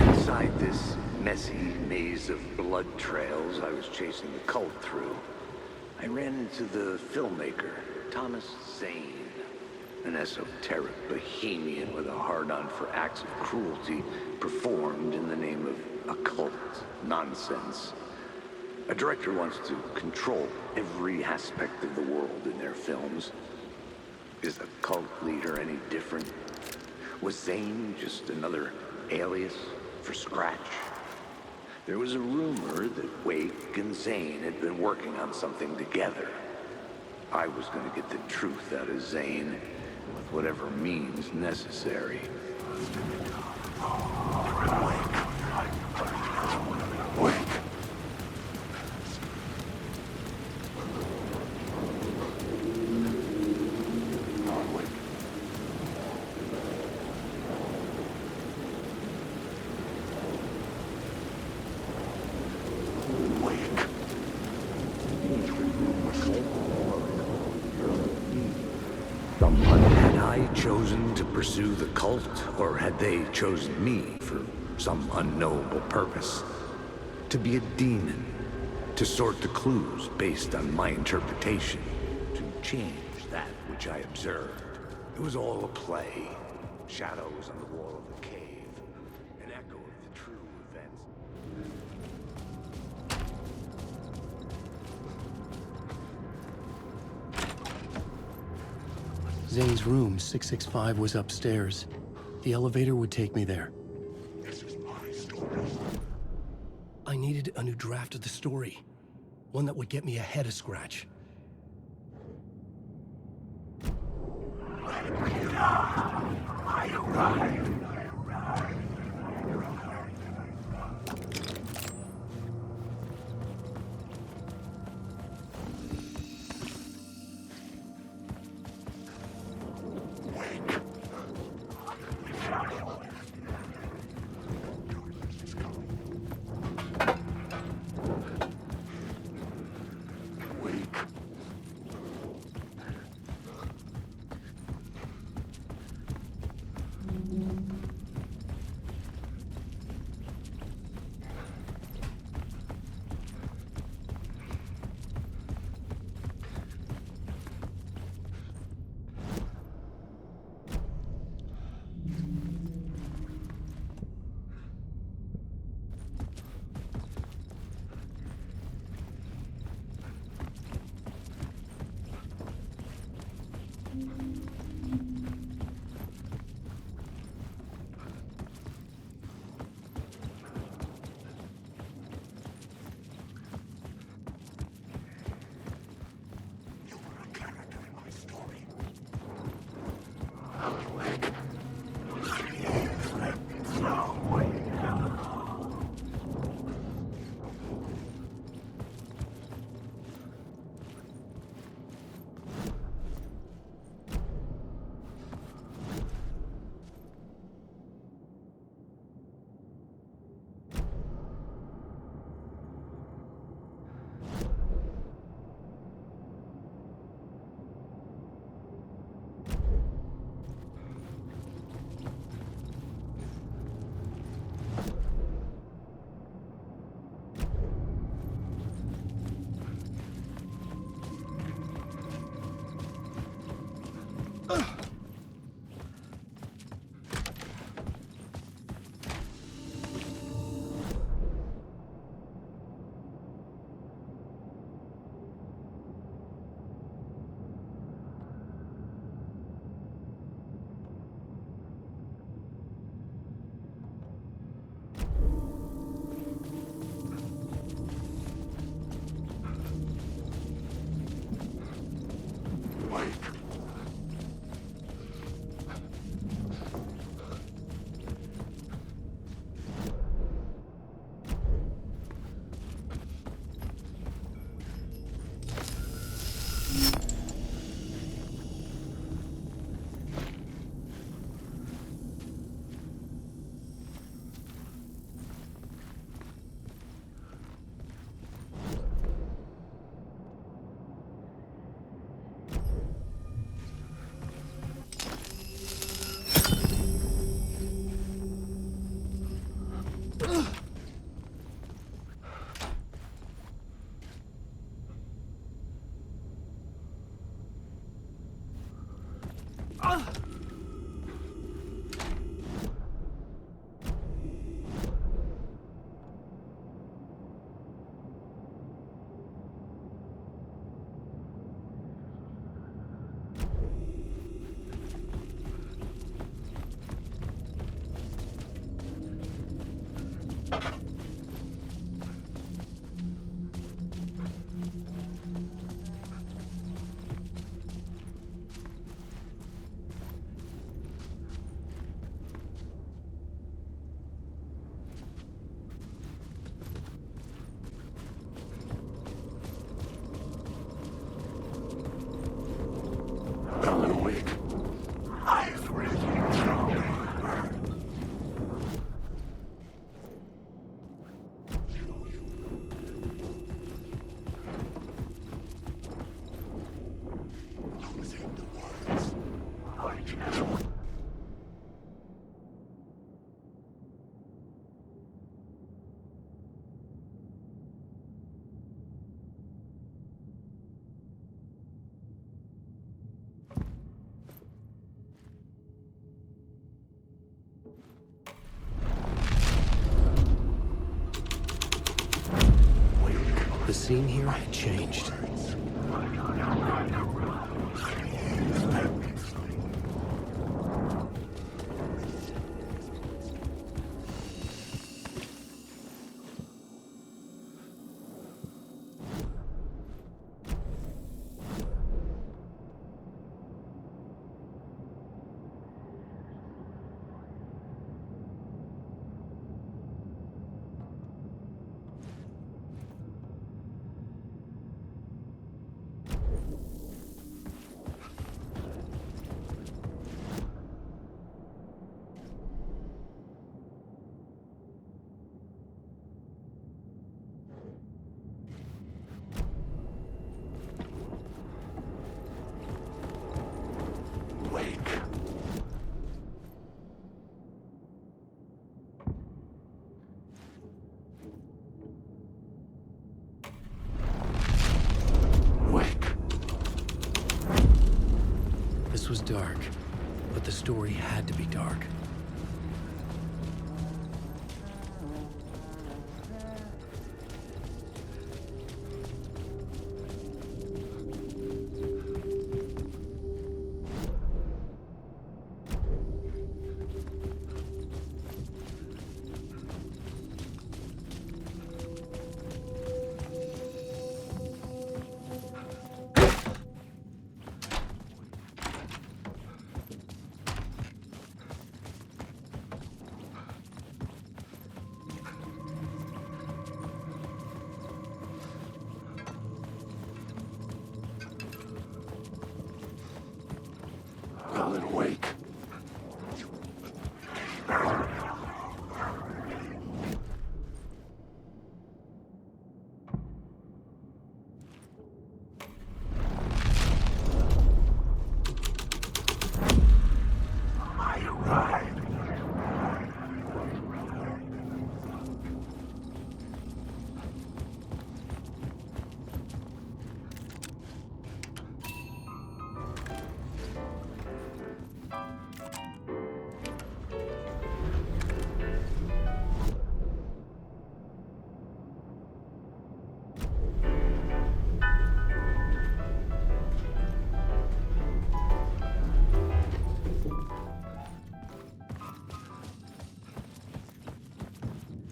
Inside this messy maze of blood trails I was chasing the cult through, I ran into the filmmaker, Thomas Zane. An esoteric bohemian with a hard-on for acts of cruelty performed in the name of occult nonsense. A director wants to control every aspect of the world in their films. Is a cult leader any different? Was Zane just another alias for Scratch? There was a rumor that Wake and Zane had been working on something together. I was going to get the truth out of Zane with whatever means necessary. Wake. Had I chosen to pursue the cult, or had they chosen me for some unknowable purpose? To be a demon, to sort the clues based on my interpretation, to change that which I observed. It was all a play. Shadows on the wall of the cave, an echo of the true events. Zane's room, 665, was upstairs. The elevator would take me there. I needed a new draft of the story. One that would get me ahead of Scratch. The scene here had changed. This was dark, but the story had to be dark. Alan, awake.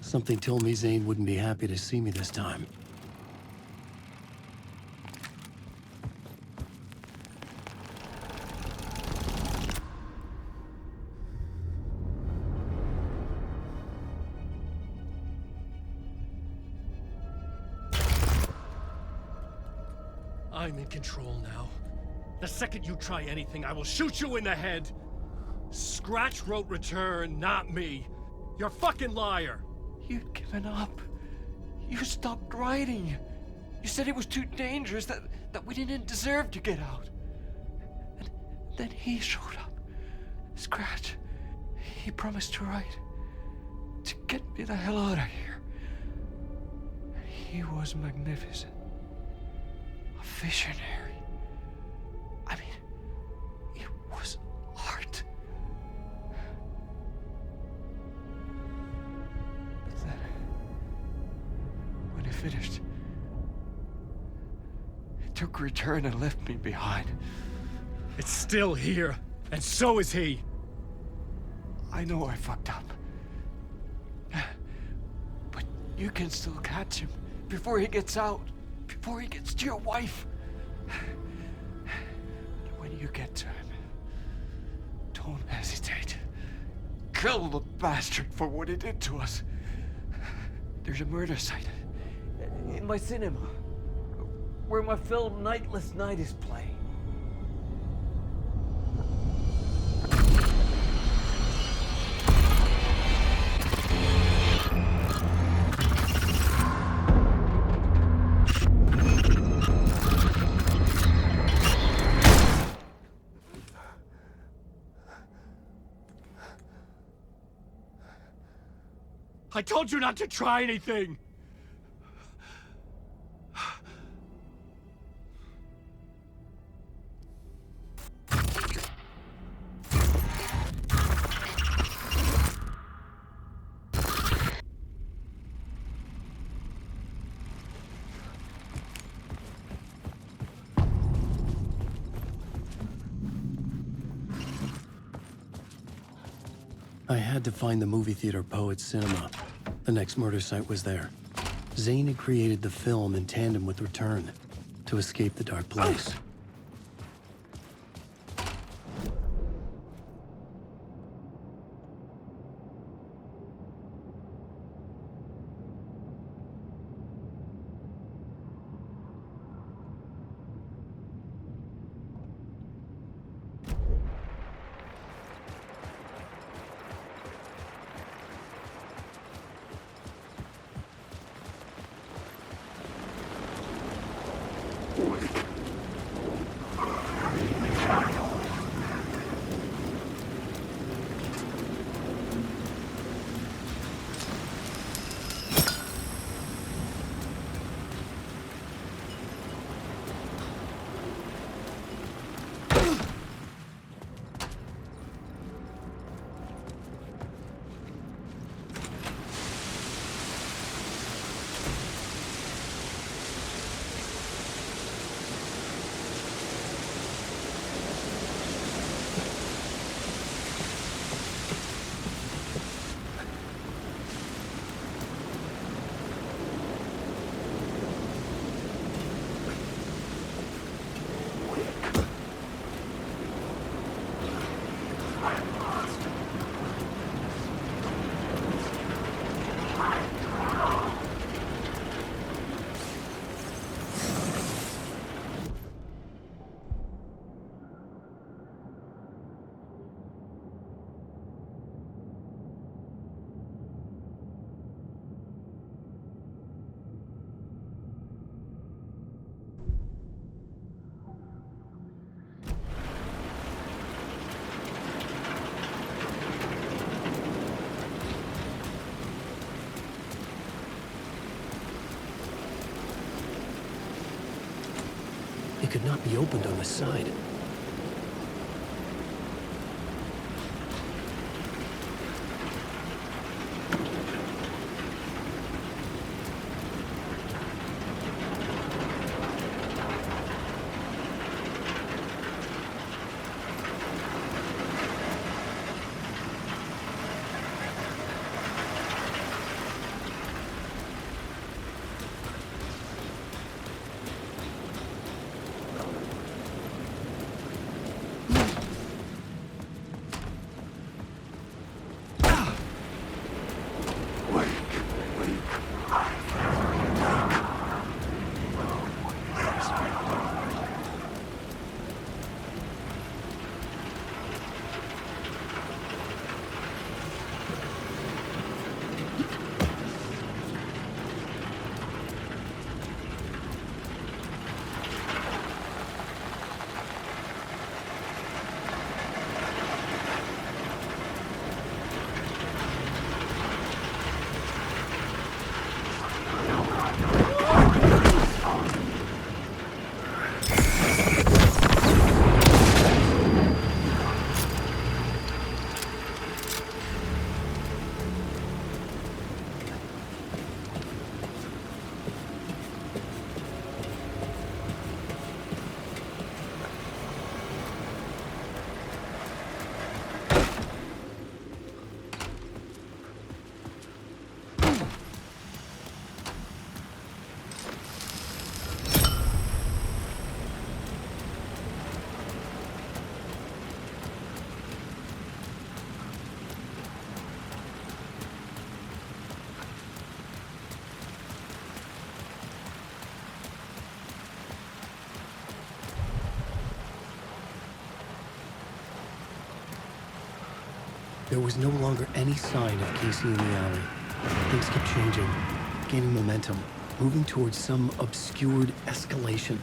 Something told me Zane wouldn't be happy to see me this time. I'm in control now. The second you try anything, I will shoot you in the head. Scratch wrote return, not me. You're a fucking liar. You'd given up. You stopped writing. You said it was too dangerous, that we didn't deserve to get out. And then he showed up. Scratch. He promised to write. To get me the hell out of here. He was magnificent. A visionary. I mean, it was art. But then, when he finished, he took return and left me behind. It's still here, and so is he. I know I fucked up. But you can still catch him before he gets out, before he gets to your wife. When you get to him, don't hesitate. Kill the bastard for what he did to us. There's a murder site in my cinema where my film Nightless Night is playing. I told you not to try anything! I had to find the movie theater Poets Cinema. The next murder site was there. Zane had created the film in tandem with Return to escape the dark place. It could not be opened on the side. There was no longer any sign of Casey in the alley. Things kept changing, gaining momentum, moving towards some obscured escalation.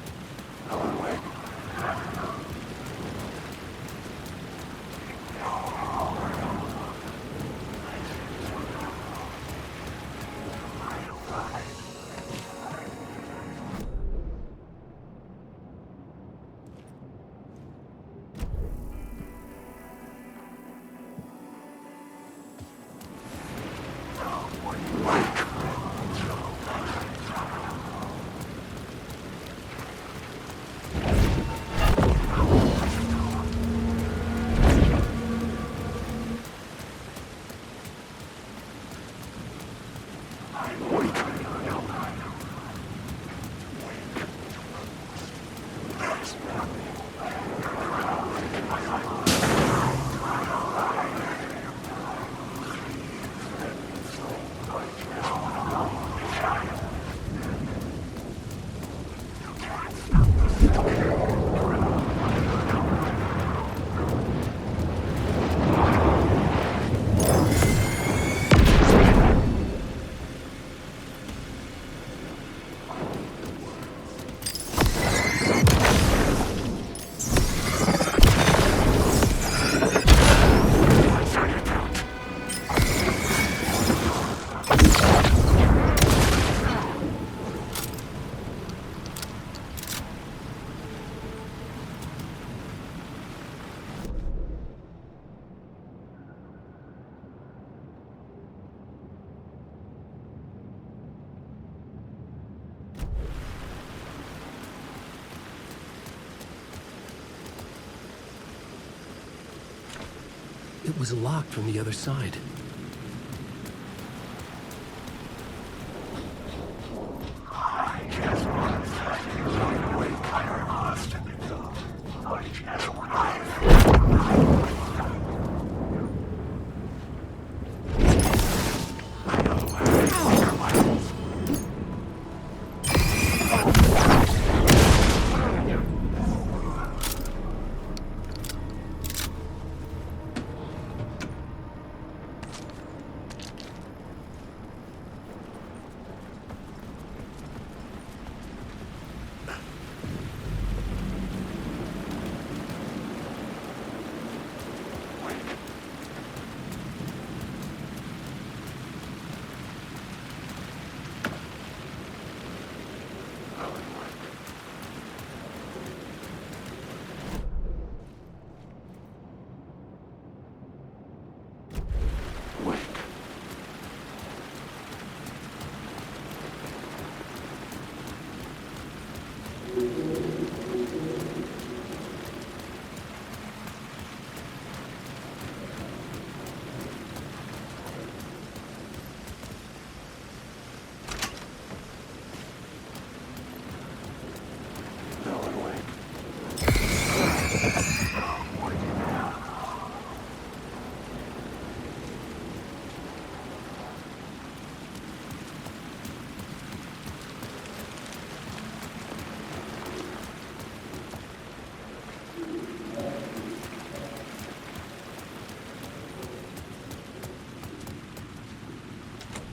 It was locked from the other side.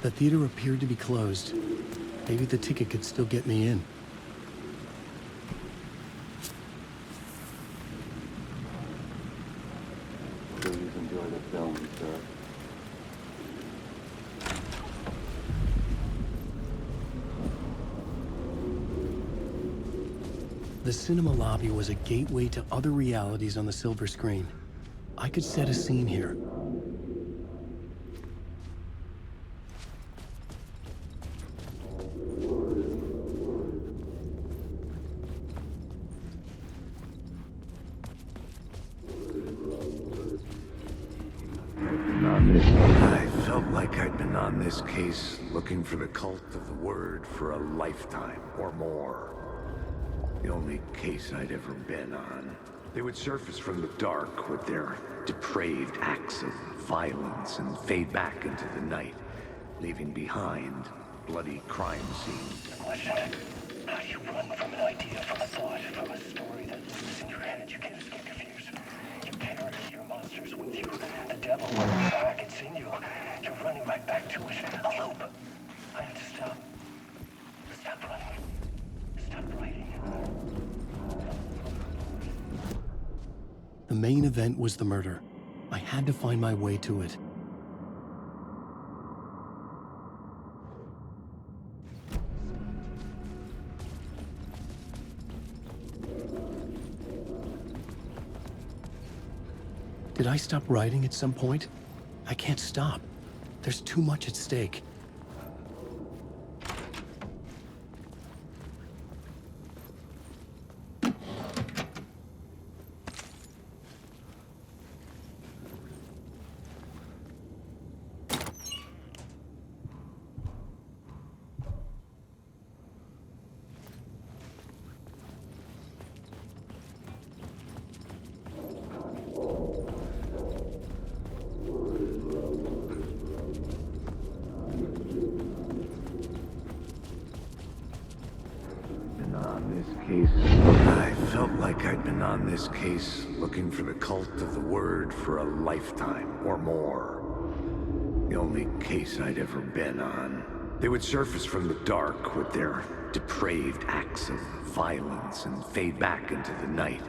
The theater appeared to be closed. Maybe the ticket could still get me in. Please enjoy the film, sir. The cinema lobby was a gateway to other realities on the silver screen. I could set a scene here. I felt like I'd been on this case looking for the cult of the word for a lifetime or more. The only case I'd ever been on. They would surface from the dark with their depraved acts of violence and fade back into the night, leaving behind bloody crime scenes. Question. How do you run from an idea, from a thought, from a story that lives in your head? You can't escape your fears. You carry your monsters with you. The devil will come back. It's in you. You're running right back to it. A loop. I have to stop. Stop running. Stop writing. The main event was the murder. I had to find my way to it. Did I stop writing at some point? I can't stop. There's too much at stake. I felt like I'd been on this case looking for the cult of the word for a lifetime or more. The only case I'd ever been on. They would surface from the dark with their depraved acts of violence and fade back into the night,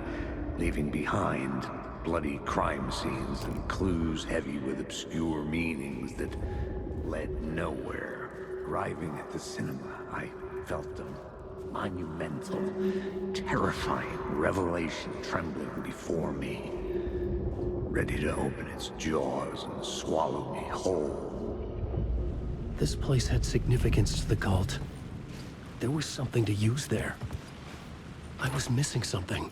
leaving behind bloody crime scenes and clues heavy with obscure meanings that led nowhere. Arriving at the cinema, I felt them. Monumental, terrifying revelation trembling before me, ready to open its jaws and swallow me whole. This place had significance to the cult. There was something to use there. I was missing something.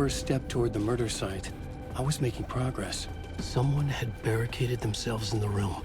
first step toward the murder site, I was making progress. Someone had barricaded themselves in the room.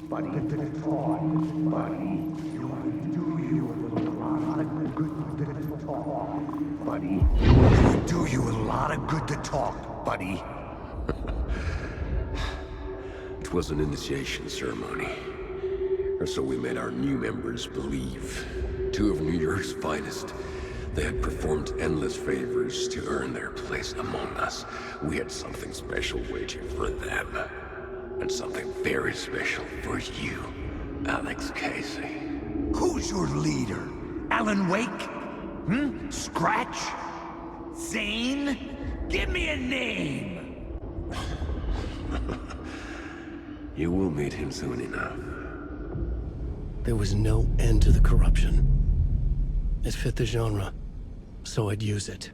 Buddy, buddy, you a lot of good to talk, buddy. Do you a lot of good to talk, buddy. It was an initiation ceremony. Or so we made our new members believe. Two of New York's finest. They had performed endless favors to earn their place among us. We had something special waiting for them. And something very special for you, Alex Casey. Who's your leader? Alan Wake? Scratch? Zane? Give me a name! You will meet him soon enough. There was no end to the corruption. It fit the genre, so I'd use it.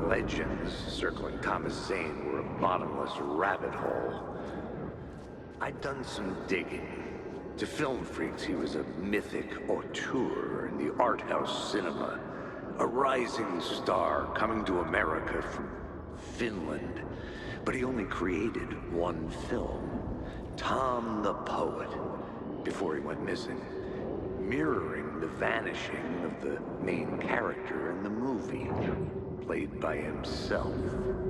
Legends circling Thomas Zane were a bottomless rabbit hole. I'd done some digging, To film freaks, he was a mythic auteur in the art house cinema. A rising star coming to America from Finland. But he only created one film, Tom the Poet, before he went missing, mirroring the vanishing of the main character in the movie, played by himself.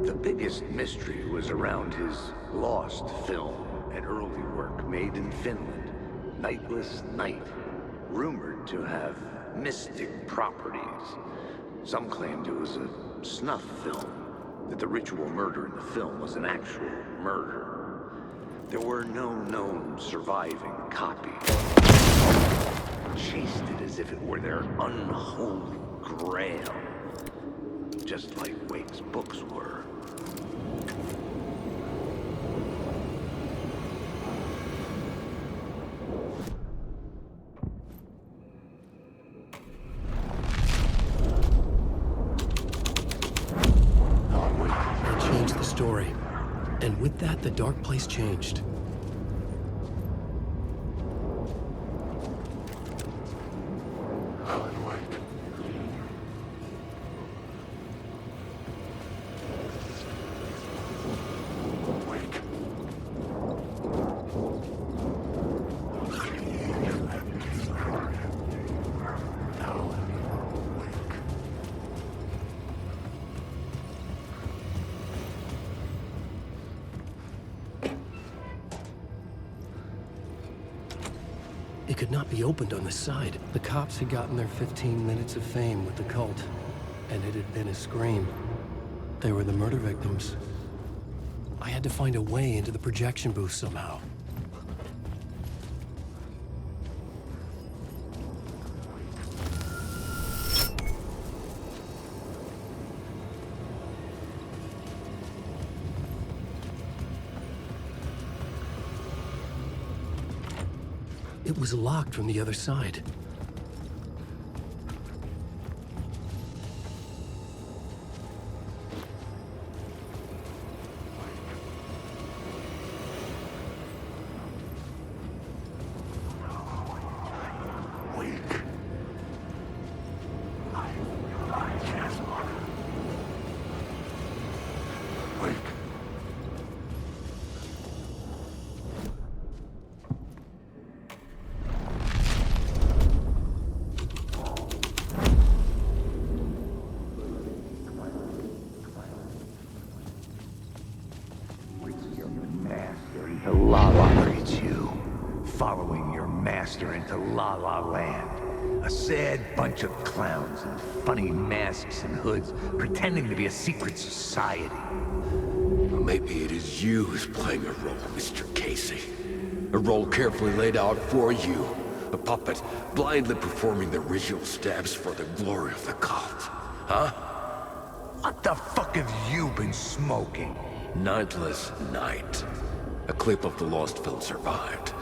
The biggest mystery was around his lost film, an early work made in Finland, Nightless Night, rumored to have mystic properties. Some claimed it was a snuff film, that the ritual murder in the film was an actual murder. There were no known surviving copies. Chased it as if it were their unholy grail, just like Wake's books were. Story. And with that, the dark place changed. It could not be opened on the side. The cops had gotten their 15 minutes of fame with the cult, and it had been a scream. They were the murder victims. I had to find a way into the projection booth somehow. It was locked from the other side. Into La La Land. A sad bunch of clowns in funny masks and hoods pretending to be a secret society. Maybe it is you who's playing a role, Mr. Casey. A role carefully laid out for you. A puppet blindly performing the ritual steps for the glory of the cult. Huh? What the fuck have you been smoking? Nightless Night. A clip of the lost film survived.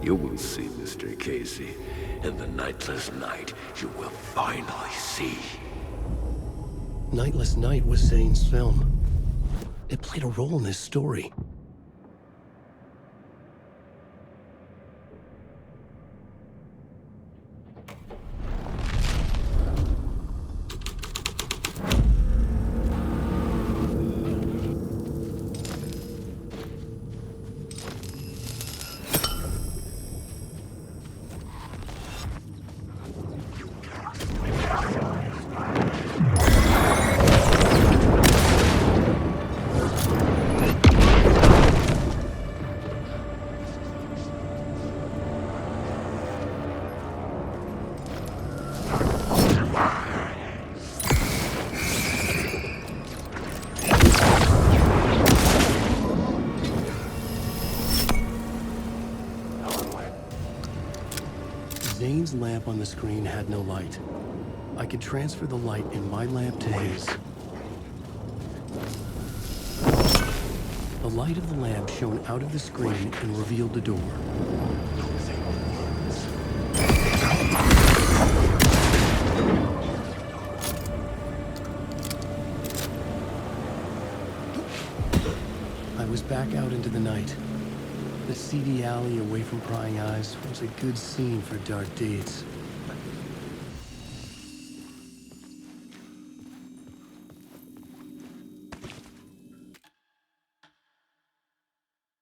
You will see, Mr. Casey. In the Nightless Night, you will finally see. Nightless Night was Zane's film. It played a role in this story. Zane's lamp on the screen had no light. I could transfer the light in my lamp to his. The light of the lamp shone out of the screen and revealed the door. I was back out into the night. The seedy alley away from prying eyes was a good scene for dark deeds.